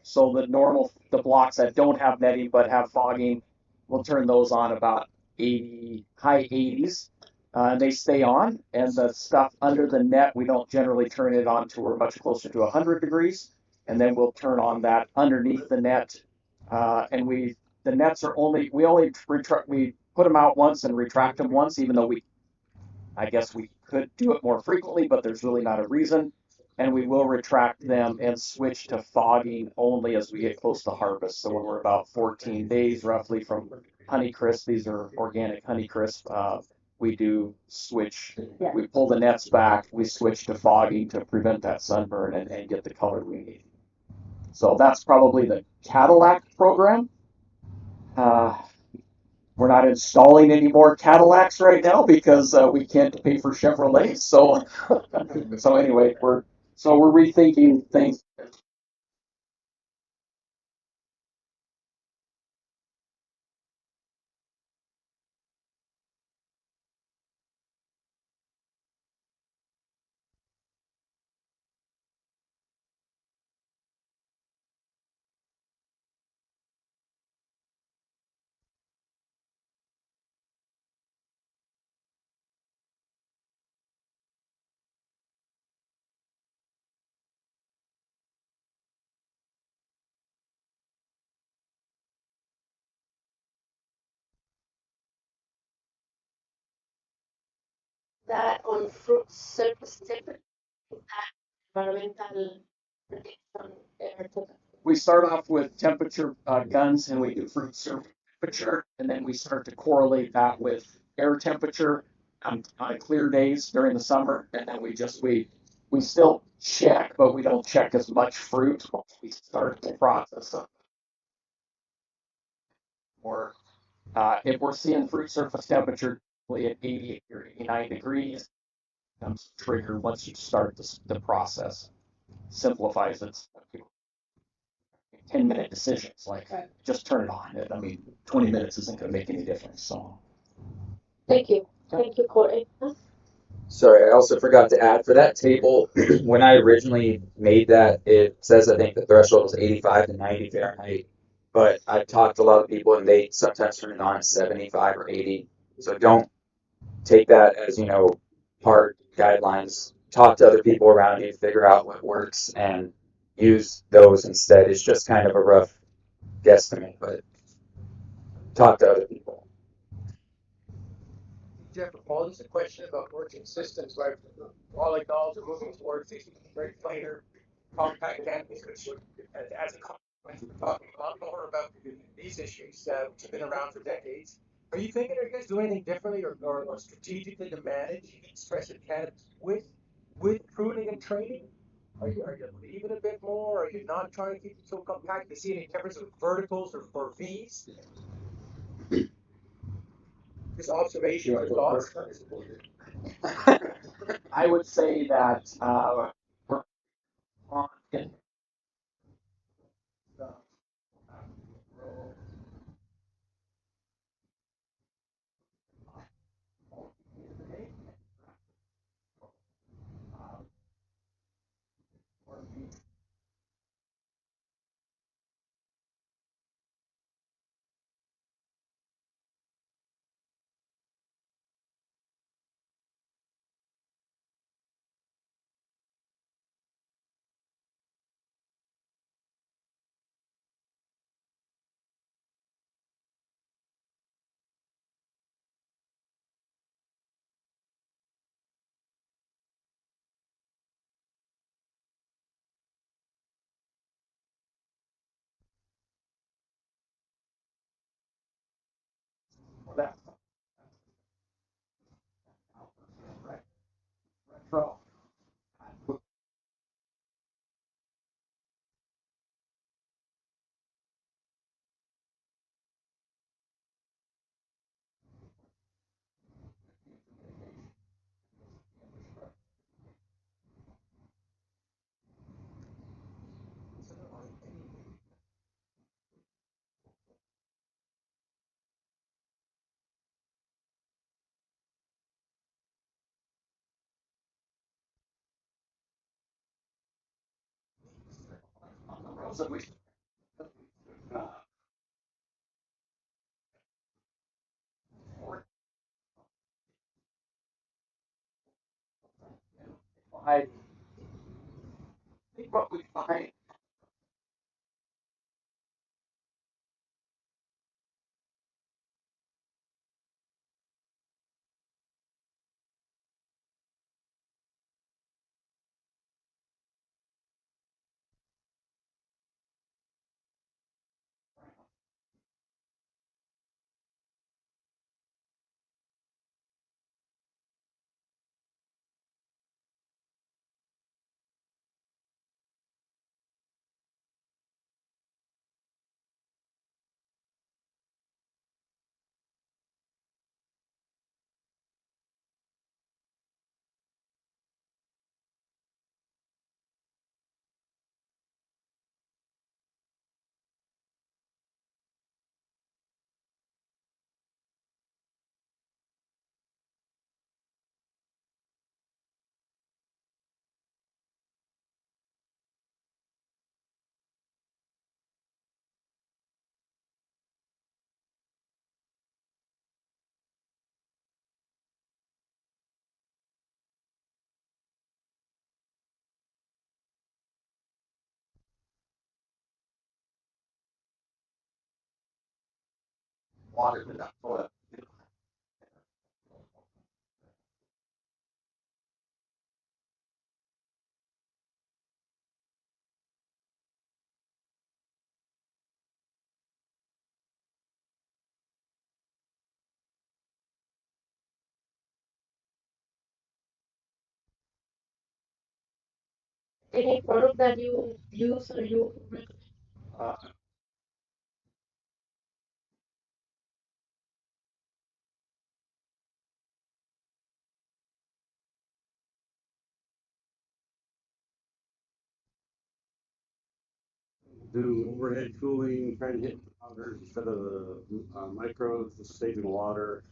So the blocks that don't have netting but have fogging, we'll turn those on about 80 high 80s. And they stay on, and the stuff under the net we don't generally turn it on to we're much closer to 100 degrees, and then we'll turn on that underneath the net. And the nets are we put them out once and retract them once, even though I guess we could do it more frequently, but there's really not a reason. And we will retract them and switch to fogging only as we get close to harvest. So when we're about 14 days roughly from Honeycrisp, these are organic Honeycrisp, we do switch. Yeah. We pull the nets back, we switch to fogging to prevent that sunburn and get the color we need. So that's probably the Cadillac program. Uh, we're not installing any more Cadillacs right now because we can't pay for Chevrolets. So anyway, we're rethinking things. That on fruit surface temperature, that environmental protection, air temperature. We start off with temperature guns and we do fruit surface temperature, and then we start to correlate that with air temperature on clear days during the summer, and then we still check, but we don't check as much fruit once we start the process of more. If we're seeing fruit surface temperature at 88 or 89 degrees, becomes a trigger once you start the process. Simplifies it. 10-minute decisions, like just turn it on. I mean, 20 minutes isn't going to make any difference. So, Thank you. Thank you, Corey. Sorry, I also forgot to add for that table, when I originally made that, it says I think the threshold was 85 to 90 Fahrenheit. But I've talked to a lot of people and they sometimes turn it on at 75 or 80. So don't take that as, hard guidelines. Talk to other people around you, figure out what works and use those instead. It's just kind of a rough guesstimate, but talk to other people. Jeff, Paul, this is a question about working systems, right? All like dolls are moving towards these very plainer, compact canopies, which, as a consequence, we're talking a lot more about these issues, which have been around for decades. Are you thinking, are you guys doing anything differently or strategically to manage stress at cannabis with pruning and training? Are you leaving a bit more? Are you not trying to keep it so compact? Do you see any difference with verticals or V's? Just observation, your thoughts. I would say that we're on in the that retro. On the Roza, we uh, I think what we find water to that soil. Any product that you use or you recommend? Uh, do overhead cooling, trying to hit powders instead of the micros, just saving water,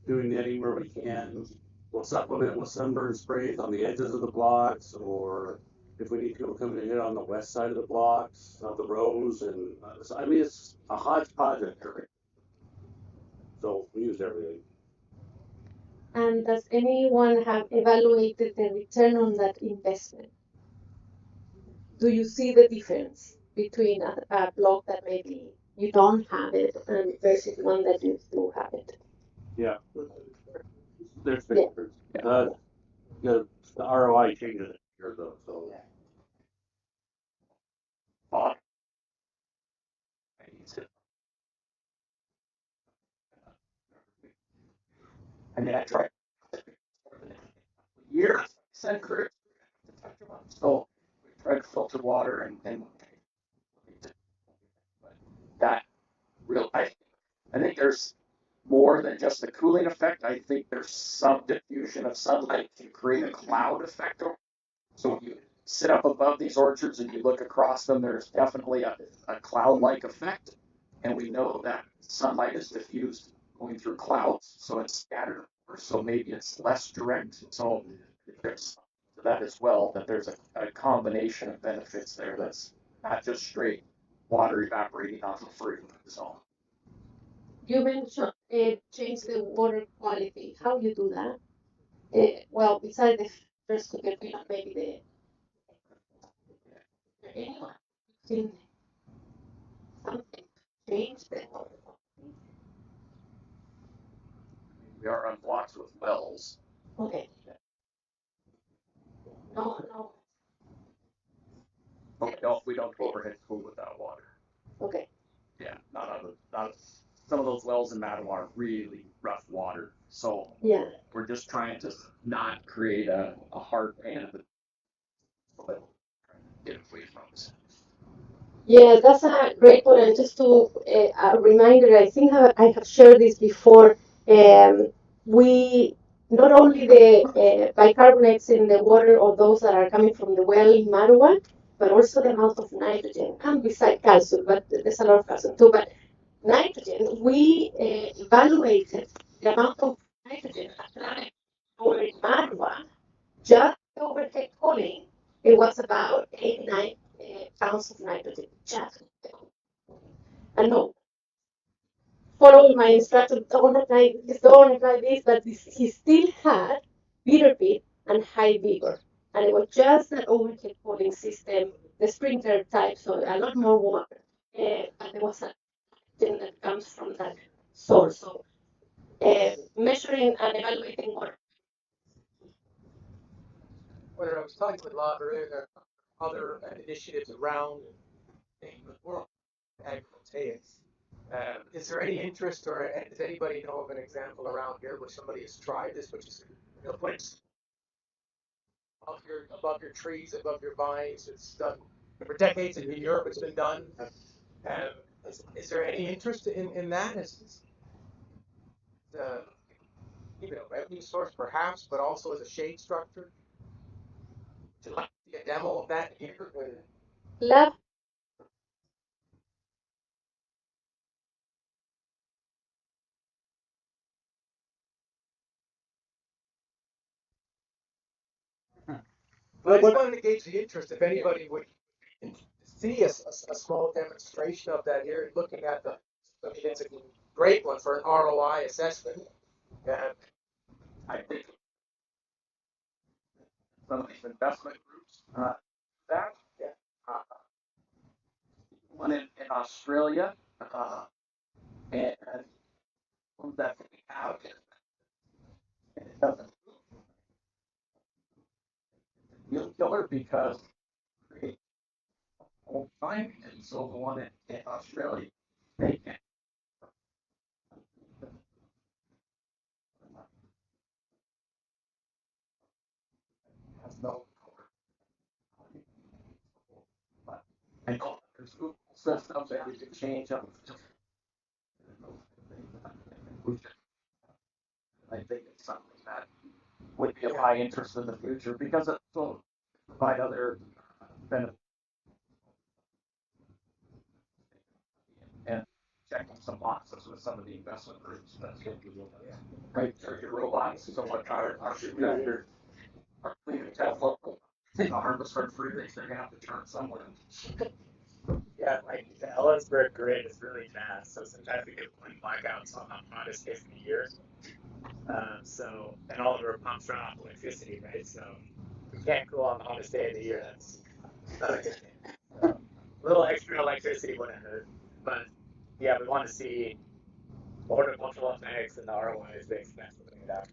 doing netting where we can. We'll supplement with sunburn sprays on the edges of the blocks, or if we need people coming to hit on the west side of the blocks, of the rows, and so, I mean, it's a hodgepodge of everything. So we use everything. And does anyone have evaluated the return on that investment? Do you see the difference between a block that maybe you don't have it and versus one that you do have it? Yeah, there's big Yeah. difference. The ROI changes here though, so. I mean, I tried for years. Sent crews to touch them up. So we tried to filter water and that real. I think there's more than just the cooling effect. I think there's some diffusion of sunlight to create a cloud effect. So when you sit up above these orchards and you look across them, there's definitely a cloud-like effect. And we know that sunlight is diffused going through clouds, so it's scattered, so maybe it's less direct. So there's that as well, that there's a combination of benefits there that's not just straight water evaporating off the fruit. So You mentioned change the water quality. How you do that? Well, besides the first to get rid of maybe the anyone using something to change the water quality. we are on blocks with wells. Okay. No, no. But we don't overhead cool with that water. Okay. Yeah, not some of those wells in Mattawa are really rough water. So Yeah. we're just trying to not create a hard pan, but get away from this. Yeah, that's a great point. And just to a reminder, I think I have shared this before. We not only the bicarbonates in the water or those that are coming from the well in Marua, but also the amount of nitrogen, and beside calcium, but there's a lot of calcium too. But nitrogen, we evaluated the amount of nitrogen applied over in Marua, just overhead cooling. It was about 89 pounds of nitrogen, just. And no, follow my instructions, don't apply this, but he still had bitter pit and high vigor. And it was just an overhead cooling system, the sprinkler type, so a lot more water. But there was a thing that comes from that source. So measuring and evaluating water. Whether I was talking with a lot earlier, other initiatives around the world agrivoltaics. Is there any interest, or does anybody know of an example around here where somebody has tried this, which is putting above your trees, above your vines? It's done for decades in Europe. It's been done. Is there any interest in that? Is the revenue source perhaps, but also as a shade structure? Would you like to see a demo of that here? Love. But I just wanted to gauge the interest if anybody would see a small demonstration of that here, looking at I mean, it's a great one for an ROI assessment. I think some of these investment groups, that uh, one in Australia, and one that we have, and it doesn't feel killer because it's old time, and so the one in Australia, they can has no but I know there's Google systems that you can change them. I think it's something that would be of high interest in the future because it will provide other benefits and checking some boxes with some of the investment groups. That's what you look at. Right, so your robots, so what our tractor, our fleet of Tesla, the harvester freeways, they're gonna have to turn somewhere. Yeah, like the Ellensburg grid is really fast, so sometimes we get wind blackouts on the hottest days of the year. And all of our pumps run off electricity, right? So we can't cool on the hottest day of the year. That's not a good thing. So, a little extra electricity wouldn't hurt. But yeah, we want to see horticultural effects and the ROIs they expect from it after.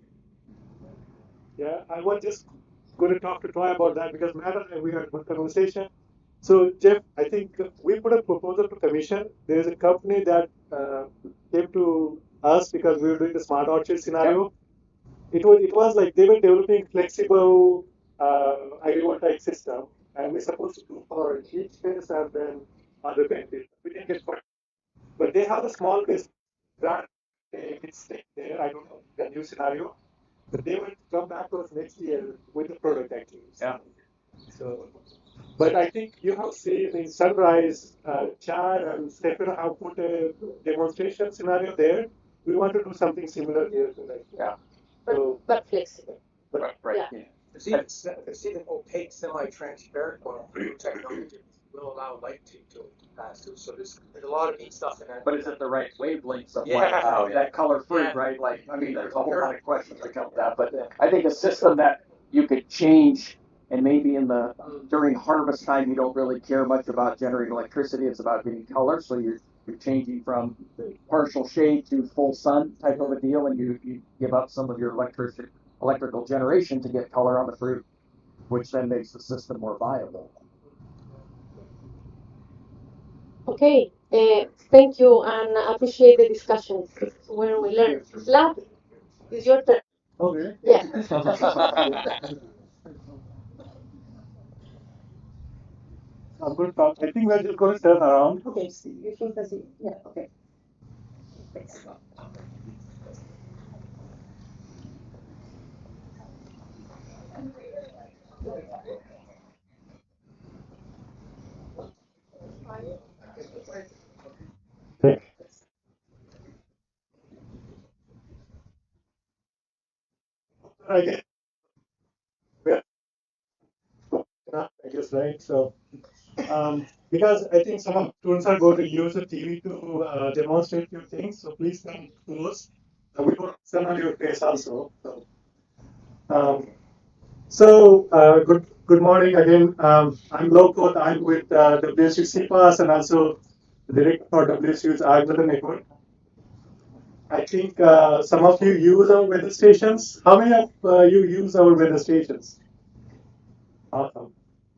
Yeah, I was just going to talk to Troy about that because Matt and I, we had one conversation. So Jeff, I think we put a proposal to commission. There is a company that came to us because we were doing the smart orchard scenario. it was like they were developing flexible agrivoltaic system, and we're supposed to do for each phase and then other benefits. We didn't get for, but they have a small base grant. It's there. I don't know the new scenario, but they will come back to us next year with the product actually. Yeah. So, but I think you have seen in Sunrise, Chad and Stefano have put a demonstration scenario there. We want to do something similar here tonight. Yeah. But flexible. But Right. Yeah. Yeah. It's even opaque, semi-transparent technology will allow light to pass through. So there's a lot of neat stuff in that. But is it the right wavelengths of Yeah. light? That color fruit, Yeah. right? Like, I mean, there's a whole lot of questions that come with that. But I think a system that you could change, and maybe in the during harvest time, you don't really care much about generating electricity. It's about getting color. So you're changing from partial shade to full sun type of a deal, and you give up some of your electrical generation to get color on the fruit, which then makes the system more viable. Okay. Thank you, and I appreciate the discussion where we learn. Slap, it's your turn. oh, really? Yeah. I'm going to talk. I think we're just going to turn around. Okay. You think that's it? Yeah. Okay. I guess, yeah, I guess right. So, because I think some of students are going to use the TV to demonstrate few things, so please come close. We will send on your face also. Um, good morning again. I'm Loco. I'm with WSU CPAS and also the director for WSU's Agriculture Network. I think some of you use our weather stations. How many of you use our weather stations? Awesome.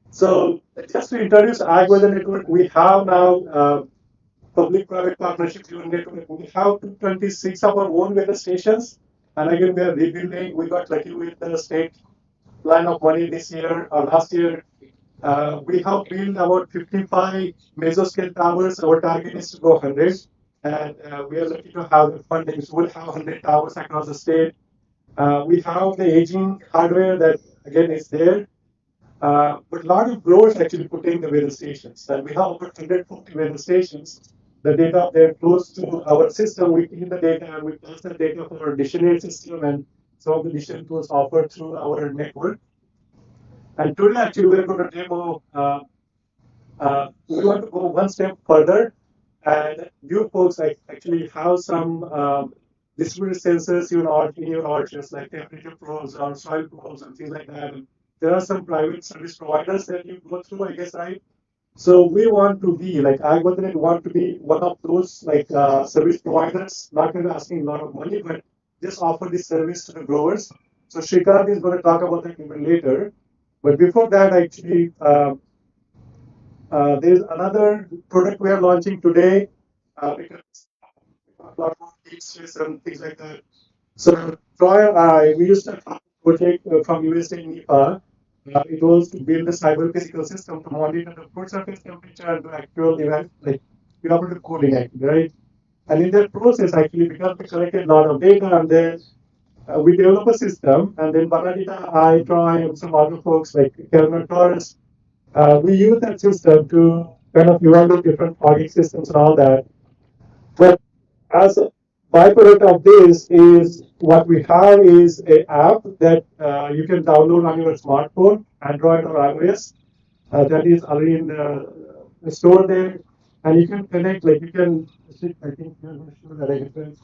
So just to introduce Ag Weather Network, we have now public-private partnership network. We have 226 of our own weather stations, and again we are rebuilding. We got lucky with the state line of money this year or last year. We have built about 55 mesoscale towers. Our target is to go 100, and we are lucky to have the funding. So we'll have 100 towers across the state. We have the aging hardware that again is there. But a lot of growers actually putting the weather stations, and we have over 150 weather stations. The data there close to our system, we clean the data and we pass the data for our decision system and some of the decision tools offered through our network. And today, actually, we're going to demo. We want to go one step further, and you folks like actually have some distributed sensors in your orchards, like temperature probes or soil probes and things like that. And there are some private service providers that you go through, I guess, right? So we want to be like Agriculture want to be one of those like service providers, not going to asking a lot of money, but just offer this service to the growers. So Shrikant is going to talk about that even later. But before that, actually, there's another product we are launching today because a lot more features and things like that. So Troy, we used a project from USA and NEPA. It was to build a cyber physical system to monitor the food surface temperature and to actual event like be able to cooling actually, right? And in that process, actually, because we collected a lot of data and then we develop a system, and then Banadita, I, Troy, and some other folks like Kelvin Torres, we use that system to kind of evaluate different logging systems and all that. But as a byproduct of this is what we have is a app that you can download on your smartphone, Android or iOS. That is already in the store there, and you can connect. Like you can, I think you're going to show that again.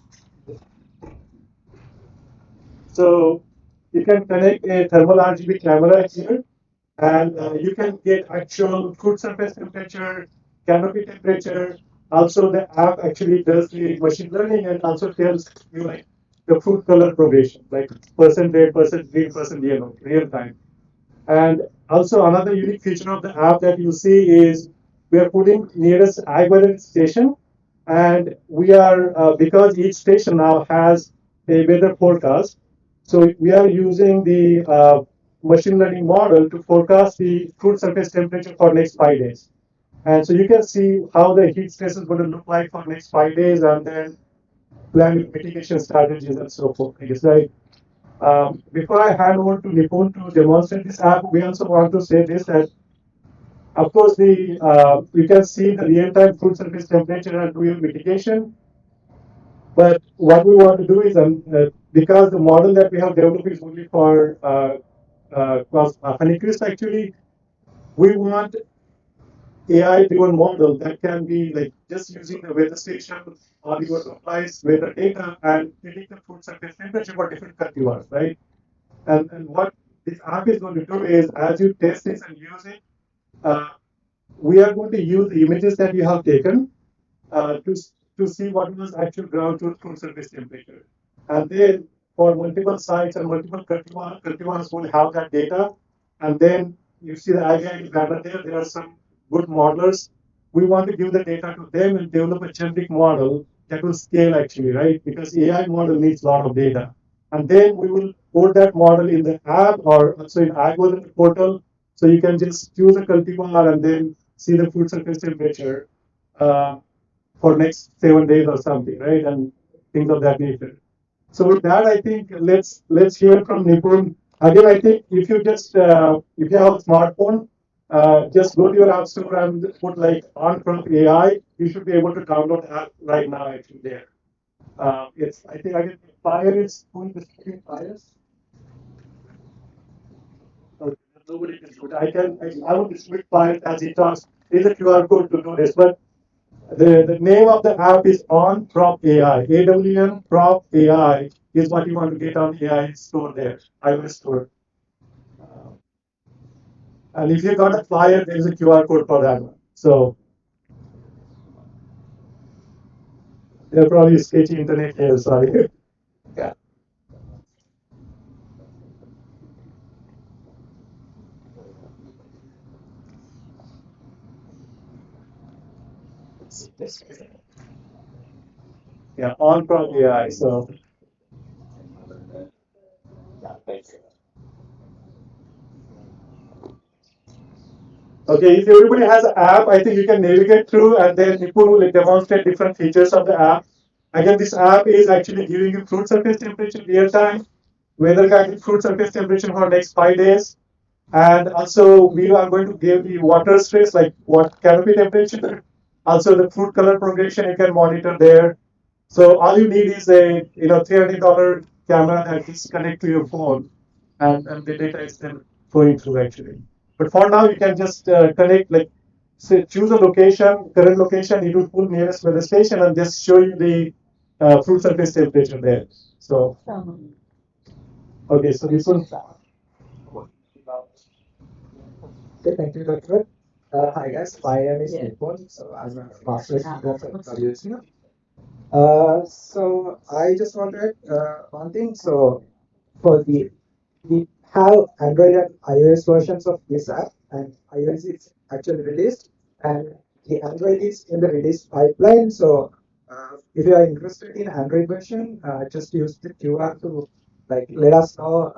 So you can connect a thermal RGB camera here, and you can get actual food surface temperature, canopy temperature. Also, the app actually does the machine learning and also tells you like the food color progression, like percent red, percent green, percent yellow, real time. And also another unique feature of the app that you see is we are putting nearest ag weather station, and we are because each station now has a weather forecast. So we are using the machine learning model to forecast the fruit surface temperature for next 5 days. And so you can see how the heat stress is going to look like for next 5 days, and then plan your mitigation strategies and so forth. I guess, right? Before I hand over to Nipun to demonstrate this app, we also want to say this that, of course, the you can see the real-time fruit surface temperature and do your mitigation. But what we want to do is, because the model that we have developed is only for Honeycrisp, actually, we want AI-driven model that can be like just using the weather station or your supplies weather data and predict the food surface temperature for different cultivars, right? And what this app is going to do is, as you test this and use it, uh, we are going to use the images that you have taken uh, to, to see what was actual ground truth food surface temperature. And then for multiple sites and multiple cultivars will have that data. And then you see the IIT banner there. There are some good modelers. We want to give the data to them and develop a generic model that will scale actually, right? Because AI model needs a lot of data. And then we will put that model in the app or also in algorithm portal. So you can just choose a cultivar and then see the food surface temperature uh, for next 7 days or something, right? And things of that nature. So with that, I think let's hear from Nipun. Again, I think if you have a smartphone, just go to your app store and put like on prompt AI. You should be able to download the app right now. Actually, there. It's I think I can fire is going to screen fires. Okay, nobody can do it. I will distribute fires as he talks. There's a QR code to do this, but the name of the app is On Prop AI. AWN Prop AI is what you want to get on AI store there, iOS store. Uh, and if you got a flyer, there is a QR code for that one. So they're probably sketchy internet here. Sorry. Yeah. Yeah. On Prop AI. So yeah, thanks. Okay, if everybody has an app, I think you can navigate through and then Nipun will demonstrate different features of the app. Again, this app is actually giving you fruit surface temperature real time, weather guided fruit surface temperature for next 5 days. And also we are going to give the water stress, like what canopy temperature, also the fruit color progression you can monitor there. So all you need is a $300 camera that is connect to your phone, and the data is then flowing through actually. But for now, you can just connect like say choose a location, current location, it will pull nearest weather station and just show you the fruit surface temperature there. So okay, so this one. Okay, thank you, Doctor. Hi guys, my name is Nipun. So I'm a master's student at WSU. So I just wanted one thing. So for the we have Android and iOS versions of this app, and iOS is actually released, and the Android is in the release pipeline. So if you are interested in Android version, just use the QR to like let us know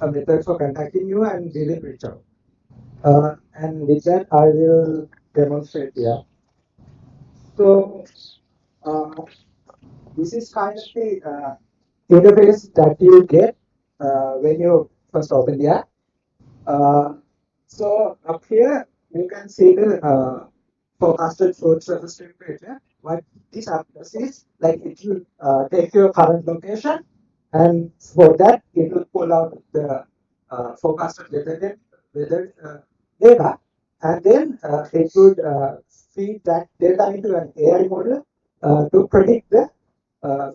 a method for contacting you, and we will reach out. And with that, I will demonstrate here. So uh, this is kind of the interface that you get when you first open the app. Uh, so up here, you can see the forecasted fruit surface temperature. What this app does is like it will take your current location, and for that it will pull out the forecasted weather data, and then it would feed that data into an AI model to predict the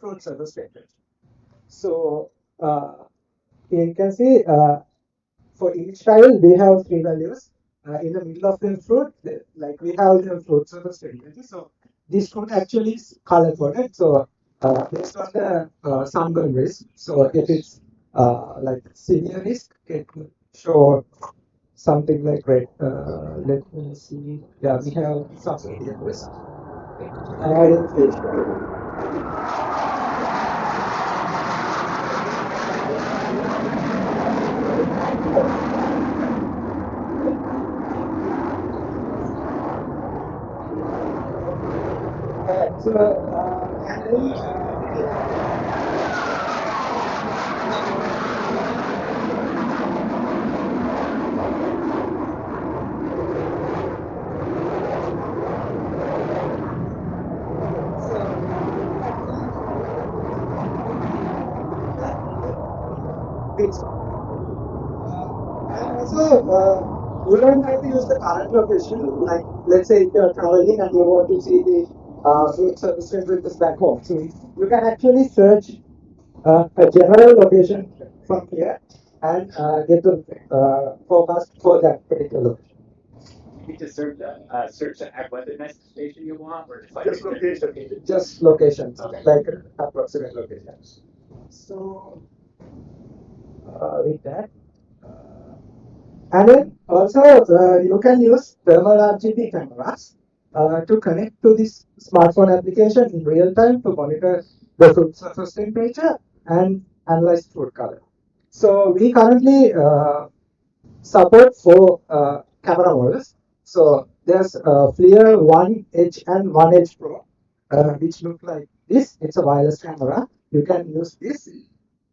fruit surface temperature. So you can see for each tile, we have three values. In the middle of the fruit, like we have the fruit surface temperature. So this fruit actually is color coded. So based on the sunburn risk. So if it's like severe risk, it could show something like red. Let me see. Yeah, we have some severe risk. And And then so it's and also you don't have to use the current location. Like let's say if you're traveling and you want to see the food service with back home, so you can actually search a general location from here and get the forecast for that particular location. You need to search the what destination you want, or just like Just location. Just locations, like approximate locations. So with that, and then also you can use thermal RGB cameras to connect to this smartphone application in real time to monitor the food surface temperature and analyze food color. So we currently support for camera models. So there's FLIR 1H and 1H Pro, which look like this. It's a wireless camera. You can use this.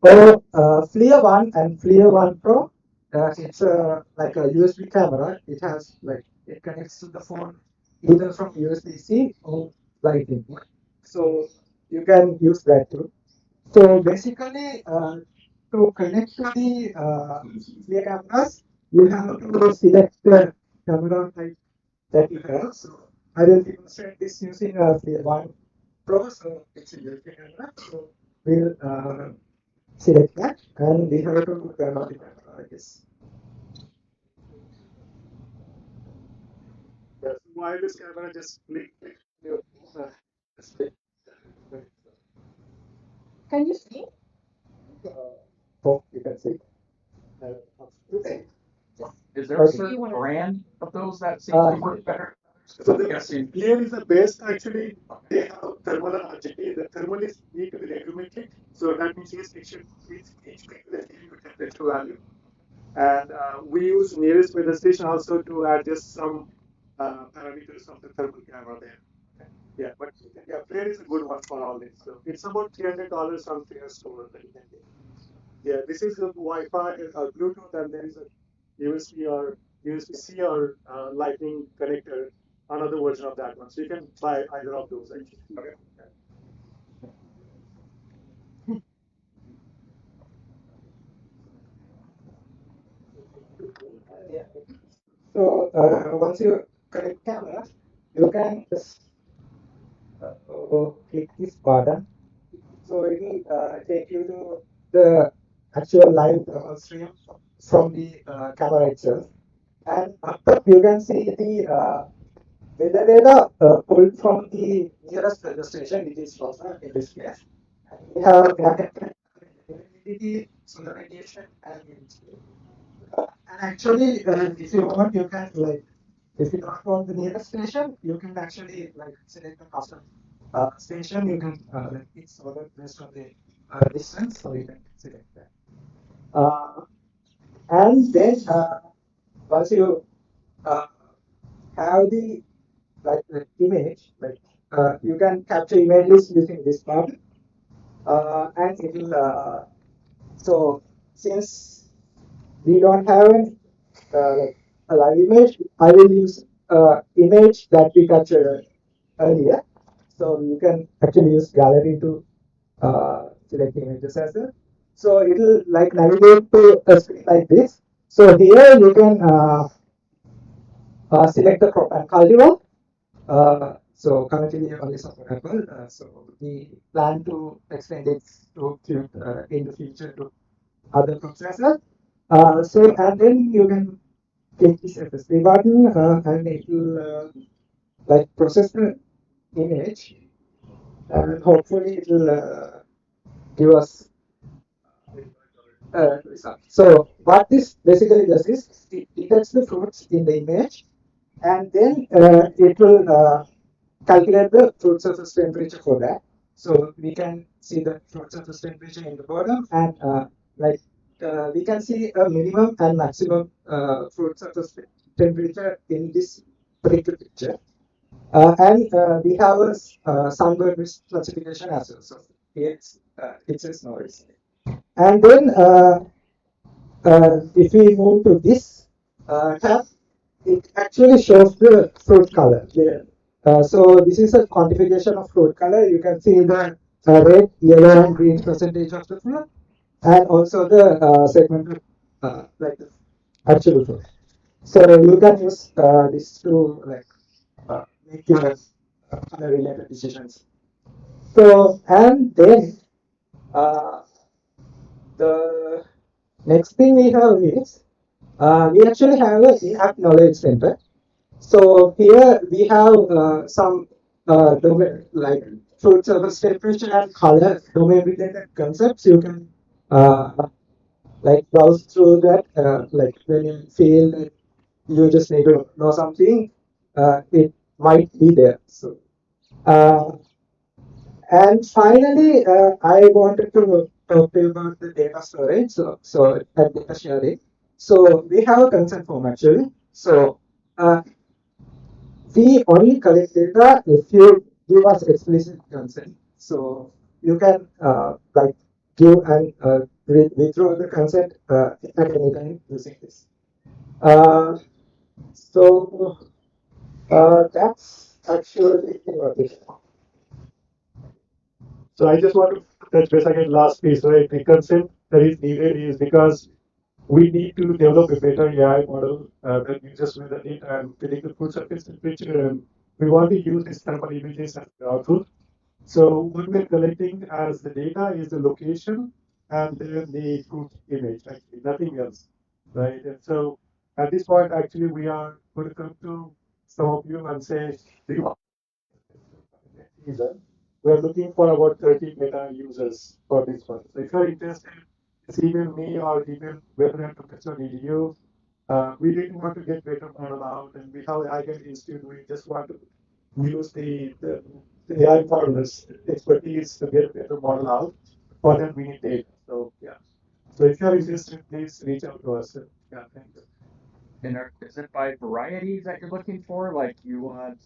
Or FLIR 1 and FLIR 1 Pro. It's like a USB camera. It has like it connects to the phone either from USB-C or Lightning. So you can use that too. So basically, to connect to the clear cameras, you have to select the camera type that you have. So I will demonstrate this using a Clear One Pro. So it's a USB camera. So we'll select that, and we have to turn on the camera like this. Yes, wireless camera just click. Uh, just click. Can you see? Uh, hope you can see. Uh, Is there a okay. certain brand of those that seems to work better? So the Guessing. clear is the best actually. They have thermal and RGB. The thermal is need to be regulated. So that means it should each make the temperature value. And we use nearest weather station also to adjust some parameters of the thermal camera there. Okay. Yeah, but yeah, Flare is a good one for all this. So it's about $300 on Flare store that you can get. Yeah, this is a Wi-Fi, Bluetooth, and there is a USB or USB-C or Lightning connector, another version of that one. So you can try either of those actually. Okay. Yeah. So once you connect camera, you can just click this button. So it will take you to the actual live stream from the camera itself. And up top you can see the weather data pulled from the nearest weather station, which is Roza in this case. And we have humidity, solar radiation, and wind speed. And actually, if you want, you can like, if you don't want the nearest station, you can actually like select a custom station. You can like it's ordered based on the distance, so you can select that. Uh, and then once you uh, have the like the image, like you can capture images using this button, and it will. So since we don't have an like a live image, I will use image that we captured earlier. So you can actually use gallery to select images as well. So it will like navigate to a screen like this. So here you can select the crop and cultivar. So currently we only support Apple. So we plan to extend it to in the future to other crops as well. So and then you can click this FSD button and it will like process the image and hopefully it will give us result. So what this basically does is it detects the fruits in the image and then it will calculate the fruit surface temperature for that. So we can see the fruit surface temperature in the bottom and like we can see a minimum and maximum fruit surface temperature in this particular picture. And we have a sunbird risk classification as well. So it says no risk. And then if we move to this tab, it actually shows the fruit color there. So this is a quantification of fruit color. You can see the red, yellow, and green percentage of the fruit, and also the segmented, like the actual fruit. So you can use this to like make your related decisions. So and then uh, the next thing we have is we actually have a app knowledge center. So here we have some like fruit surface temperature and color domain related concepts. You can uh, like browse through that. Like when you feel that you just need to know something, it might be there. So uh, and finally, I wanted to talk to you about the data storage. So and data sharing. So we have a consent form actually. So uh, we only collect data if you give us explicit consent. So you can like give and withdraw the consent at any time using this. Uh, so that's actually what it is. So I just want to touch base again last piece, right? The consent that is needed is because we need to develop a better AI model that uses with the data and predict the food surface temperature. And we want to use these thermal images as the output. So what we're collecting as the data is the location and then the food image, actually, nothing else, right? And so at this point, actually, we are going to come to some of you and say, do you want user? We're looking for about 30 meta users for this one. So if you're interested, just email me or email webinarprofessor.edu. We didn't want to get better model out, and we have IGEL Institute. We just want to use the AI modelers expertise to get a better model out. For that, we need data. So yeah. So if you're interested, please reach out to us. Yeah, thank you. And is it by varieties that you're looking for? Like you want,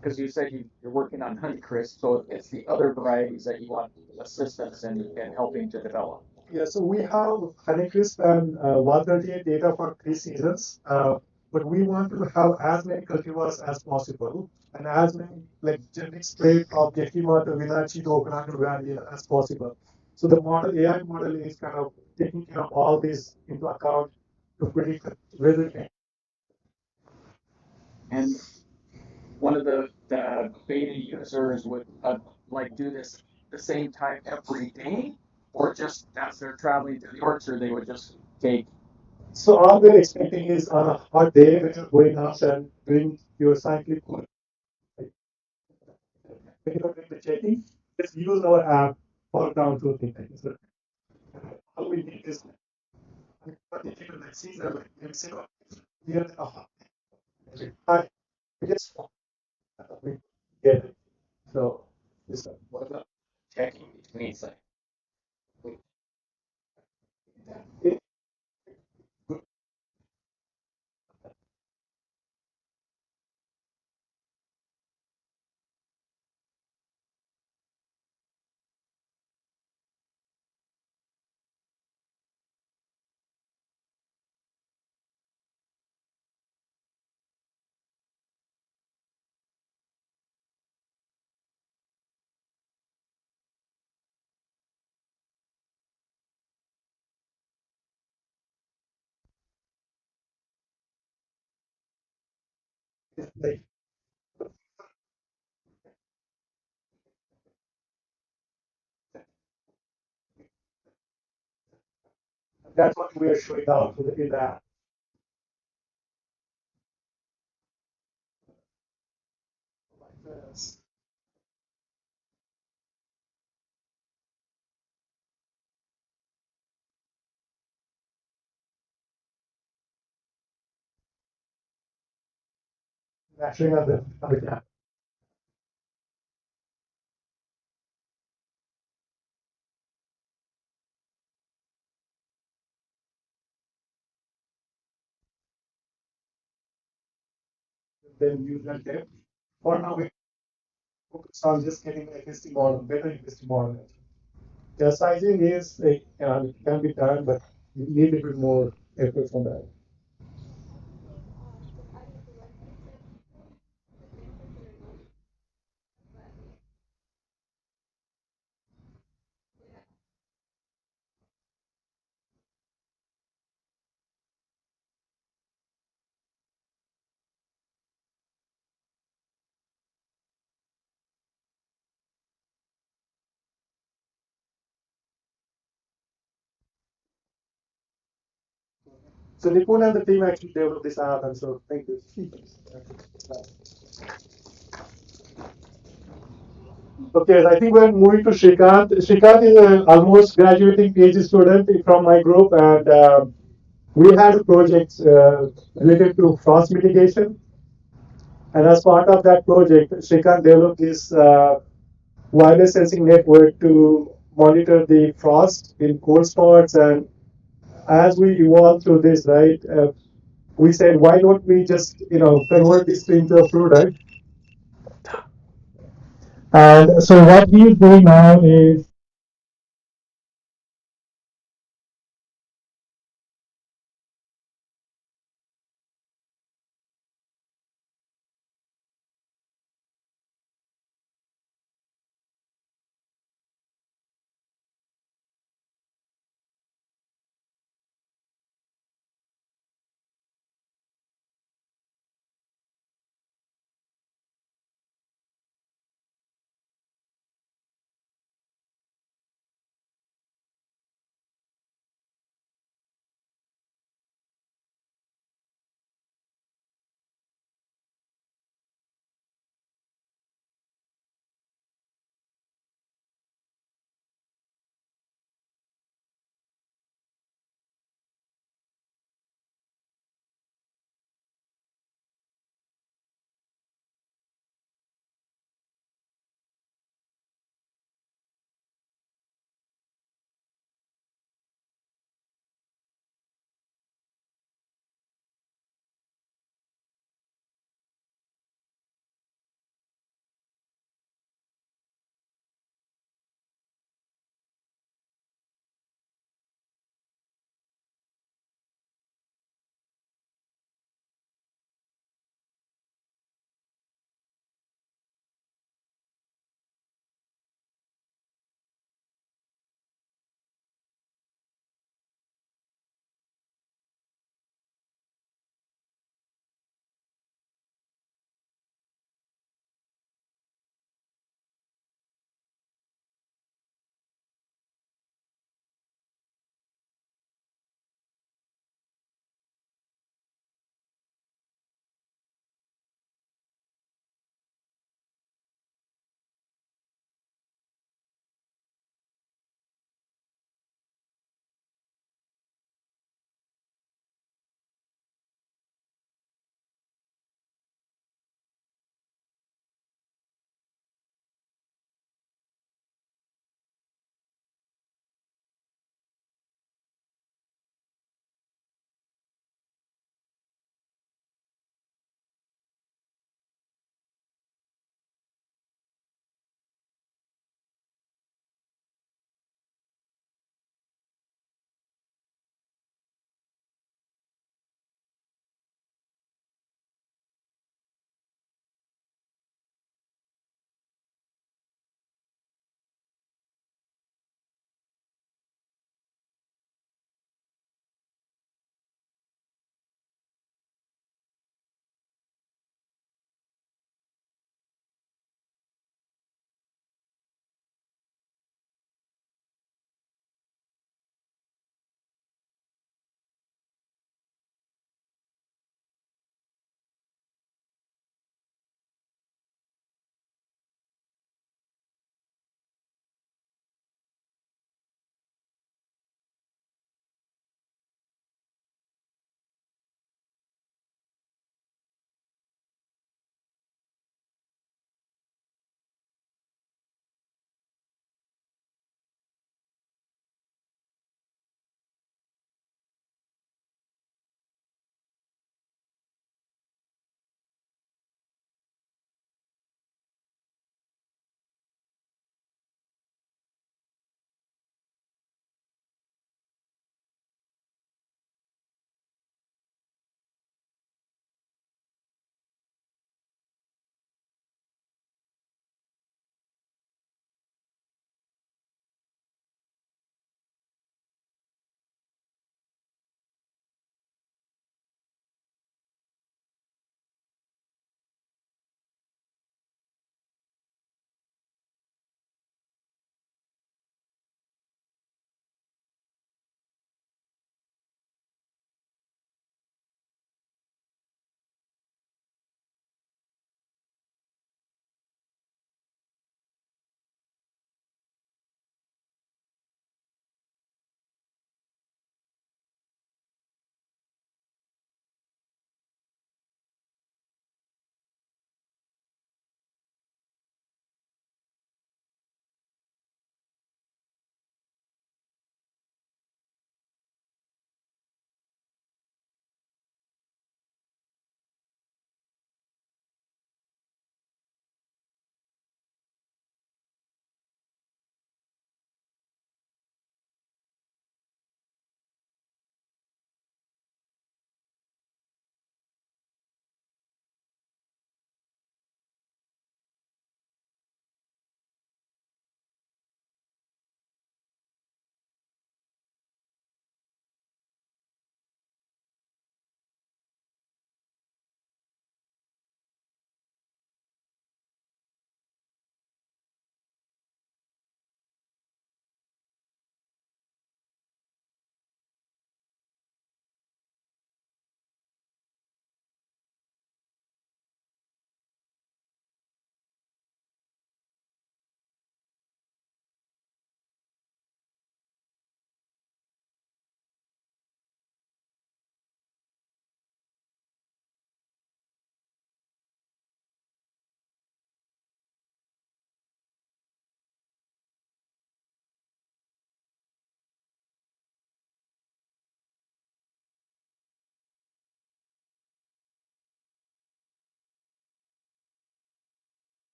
because you said you're working on Honeycrisp, so it's the other varieties that you want assistance in helping to develop. Yeah, so we have Honeycrisp and 138 data for 3 seasons, but we want to have as many cultivars as possible and as many like genetic spread from Yakima to Vinachi to Okanagan Valley as possible. So the model AI model is kind of taking care of all this into account to predict whether And one of the beta users would like do this the same time every day, or just as they're traveling to the orchard, they would just take. so all we're expecting is on a hot day when you're going out and doing your cycling, when you're doing the checking, just use our app for down to things. So all we need is particular like season, like Mexico, here, I just we get it. So this what about Checking between sites. it, like that's what we are showing out in the app. Showing on the app. Then use that there. for now we focus on just getting a history model, better history model. The sizing is it can be done, but you need a bit more effort from that. So Nipun and the team actually developed this app, and so thank you. Okay, I think we're moving to Shrikant. Shrikant is an almost graduating PhD student from my group, and we had a project related to frost mitigation. And as part of that project, Shrikant developed this wireless sensing network to monitor the frost in cold spots. And as we evolved through this, right, we said, why don't we just, convert this into a product? And so what we are doing now is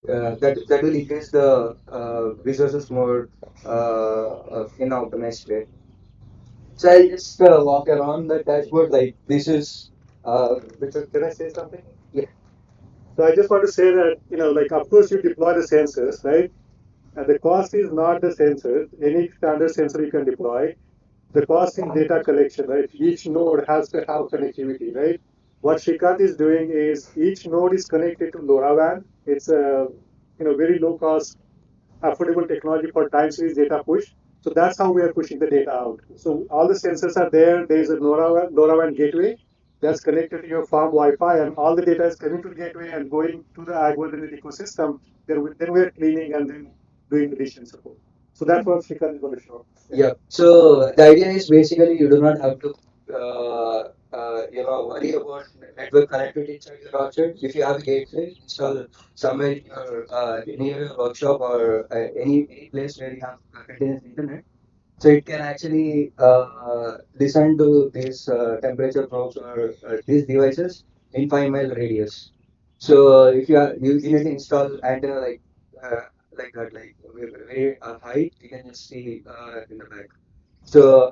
that will increase the resources more in an optimized way. So I'll just walk around the dashboard like this is Because can I say something? yeah. So I just want to say that, like, of course you deploy the sensors, right? And the cost is not the sensors. Any standard sensor you can deploy. The cost is data collection, right? Each node has to have connectivity, right? What Shrikant is doing is each node is connected to LoRaWAN. It's a very low cost, affordable technology for time series data push. So that's how we are pushing the data out. So all the sensors are there. There is a LoRaWAN gateway that's connected to your farm Wi-Fi, and all the data is coming to the gateway and going to the algorithmic ecosystem. Then we are cleaning and then doing the decision support. So that's what Shrikant is going to show. Yeah. So the idea is basically you do not have to worry about network connectivity inside your orchard. If you have a gateway installed somewhere in your near your workshop or any place where you have continuous internet, so it can actually listen to these temperature probes or these devices in 5 mile radius. So if you need to install antenna like that, like very high, you can just see in the back. So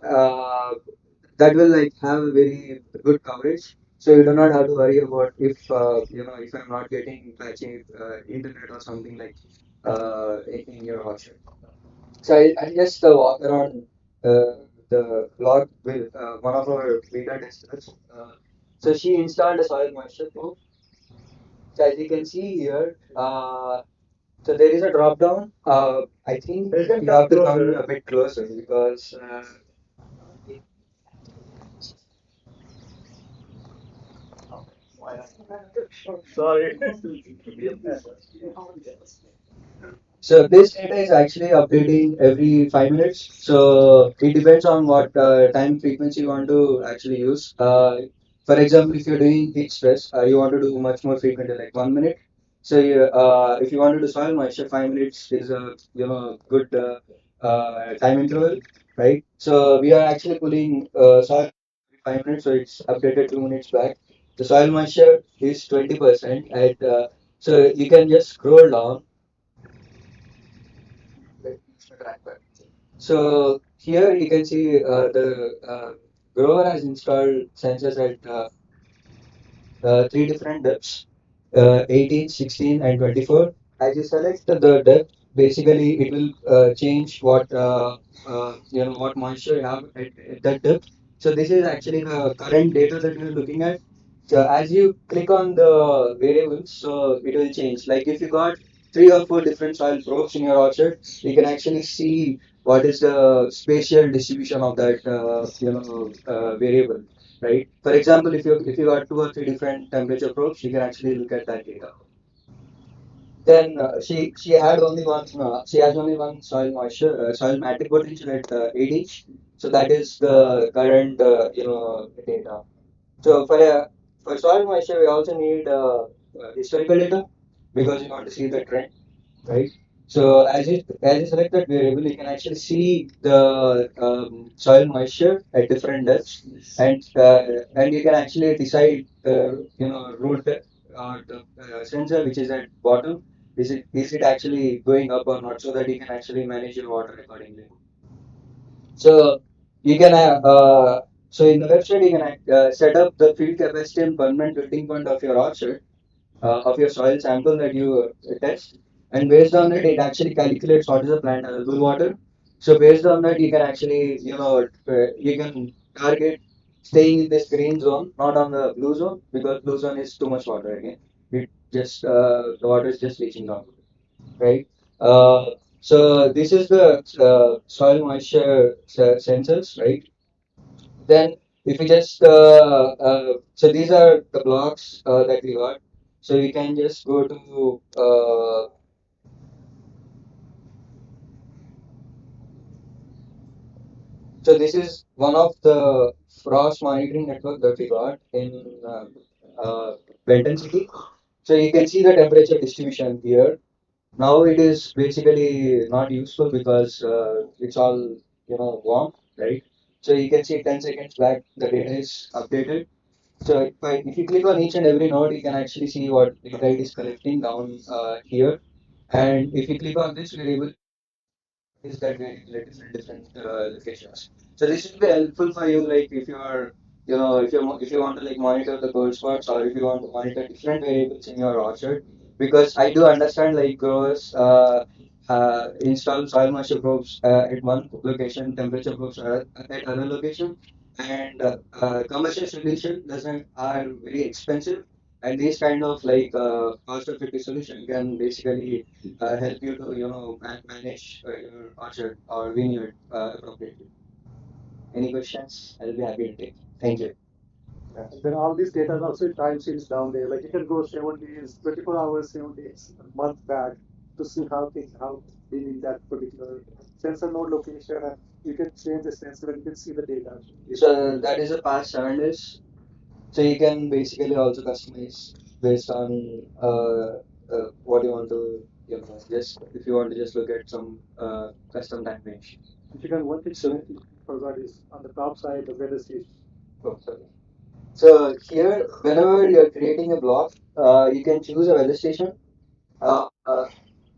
that will like have very good coverage. So you do not have to worry about if I'm not getting patchy internet or something like in your orchard. So I just walk around the blog with one of our beta testers. So she installed a soil moisture probe. So as you can see here, so there is a drop down. I think You can you come have to come closer. a bit closer because Sorry. so this data is actually updating every 5 minutes. So it depends on what time frequency you want to actually use. For example, if you're doing heat stress, you want to do much more frequently, like 1 minute. So if you want to do soil moisture, 5 minutes is a good time interval, right? So we are actually pulling soil every 5 minutes, so it's updated 2 minutes back. The soil moisture is 20%, and so you can just scroll down. So here you can see the grower has installed sensors at three different depths, 18, 16, and 24. As you select the depth, basically it will change what moisture you have at that depth. So this is actually the current data that you're looking at. So as you click on the variables, so it will change. Like if you got three or four different soil probes in your orchard, you can actually see what is the spatial distribution of that variable, right? For example, if you got two or three different temperature probes, you can actually look at that data. Then she has only one soil moisture, soil matic potential at 8 inch. So that is the current data. So for soil moisture, we also need historical data because you want to see the trend, right? So as you select that variable, you can actually see the soil moisture at different depths, and you can actually decide the root depth or the sensor which is at bottom. Is it actually going up or not, so that you can actually manage your water accordingly. So you can so in the website you can set up the field capacity and permanent tilting point of your orchard of your soil sample that you test, and based on it, it actually calculates what is the plant available water. So based on that, you can actually, you can target staying in this green zone, not on the blue zone, because blue zone is too much water again. It just the water is just leaching down, right? So this is the soil moisture sensors, right? Then if we just so these are the blocks that we got. So we can just go to so this is one of the frost monitoring network that we got in Benton City. So you can see the temperature distribution here. Now it is basically not useful because it's all warm, right? So you can see 10 seconds back the data is updated. So if you click on each and every node, you can actually see what data it is collecting down here. And if you click on this, we're able is that variable at different locations. So this will be helpful for you, like if you are, if you want to like monitor the gold spots or if you want to monitor different variables in your orchard. Because I do understand like growers install soil moisture probes at one location, temperature probes are at another location, and commercial solution doesn't are very expensive. And this kind of like cost-effective solution can basically help you to manage your orchard or vineyard appropriately. Any questions? I'll be happy to take. Thank you. Yeah. And then all these data is also time series down there. Like you can go 7 days, 24 hours, 7 days, a month back to see how been in that particular sensor node location, and you can change the sensor and you can see the data. So that is a past 7 days. So you can basically also customize based on what you want to, just if you want to just look at some custom time range. If you can one thing So, forgot is on the top side the weather station. oh, sorry. So here, whenever you're creating a block, you can choose a weather station.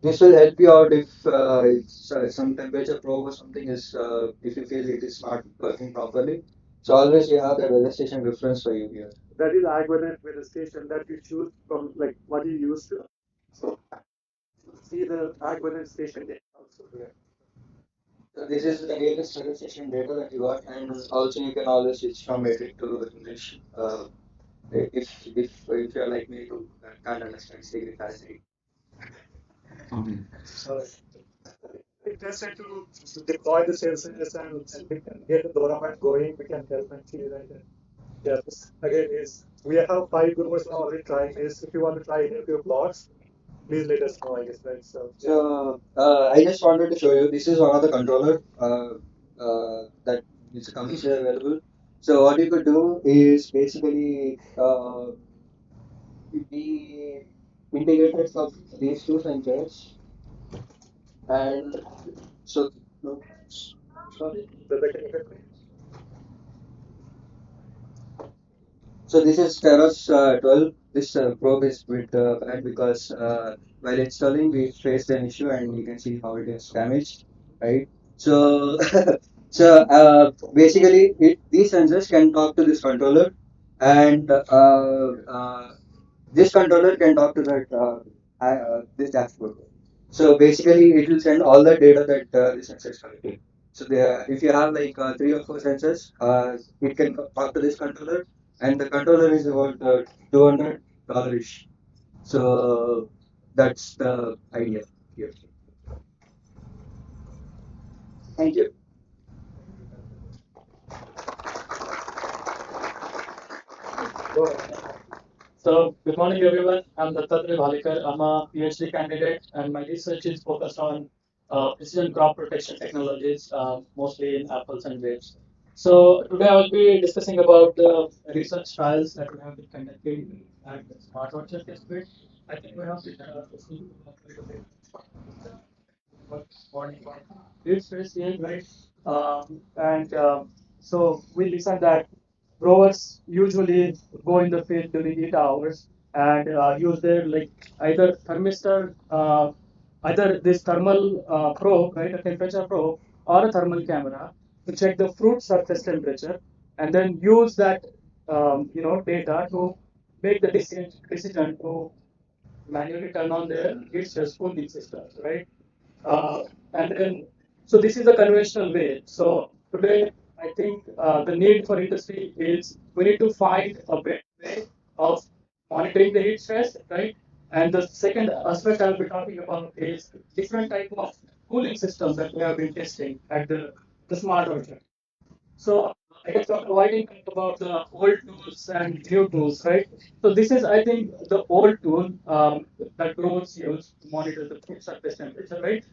This will help you out if it's, some temperature probe or something is, if you feel it is not working properly. So always you have the weather station reference for you here. That is Agwanet weather station that you choose from like what you use to. So see the Agwanet station data also here. So this is the latest weather station data that you got, and also you can always switch from metric to English. If you're like me to can't understand degree Fahrenheit. So interested to deploy the sensors and we can get the development going. We can definitely like yes. Again, is we have 5 groups now already trying this. If you want to try any of your plots, please let us know. I guess right. So yeah. So I just wanted to show you. This is one of the controller that is commercially available. So what you could do is basically we integrated from these two sensors, and so no, sorry. Rebecca, you can So this is Teros 12. This probe is bit bad because while installing we faced an issue and you can see how it is damaged, right? So basically these sensors can talk to this controller, and this controller can talk to that this dashboard. So basically, it will send all the data that the sensor is collecting. So if you have like 3 or 4 sensors, it can talk to this controller, and the controller is about $200 ish. So that's the idea here. Thank you. go ahead. So, good morning, everyone. I'm Dattatreya Bhalikar. I'm a PhD candidate, and my research is focused on precision crop protection technologies, mostly in apples and grapes. So, today I will be discussing about the research trials that we have been conducting at the Smart Orchard District. I think we have to see a little bit morning. It's very right? And so we listen that growers usually go in the field during heat hours and use their like either thermistor, either this thermal probe, right, a temperature probe, or a thermal camera to check the fruit surface temperature, and then use that data to make the decision to manually turn on their heat stress cooling systems, right? Uh, and then, so this is the conventional way. So today, I think the need for industry is we need to find a better way of monitoring the heat stress, right? And the second aspect I'll be talking about is different type of cooling systems that we have been testing at the smart orchard. So I guess Dr. Whiting talked about the old tools and new tools, right? So this is, I think, the old tool that growers use to monitor the fruit surface temperature, right?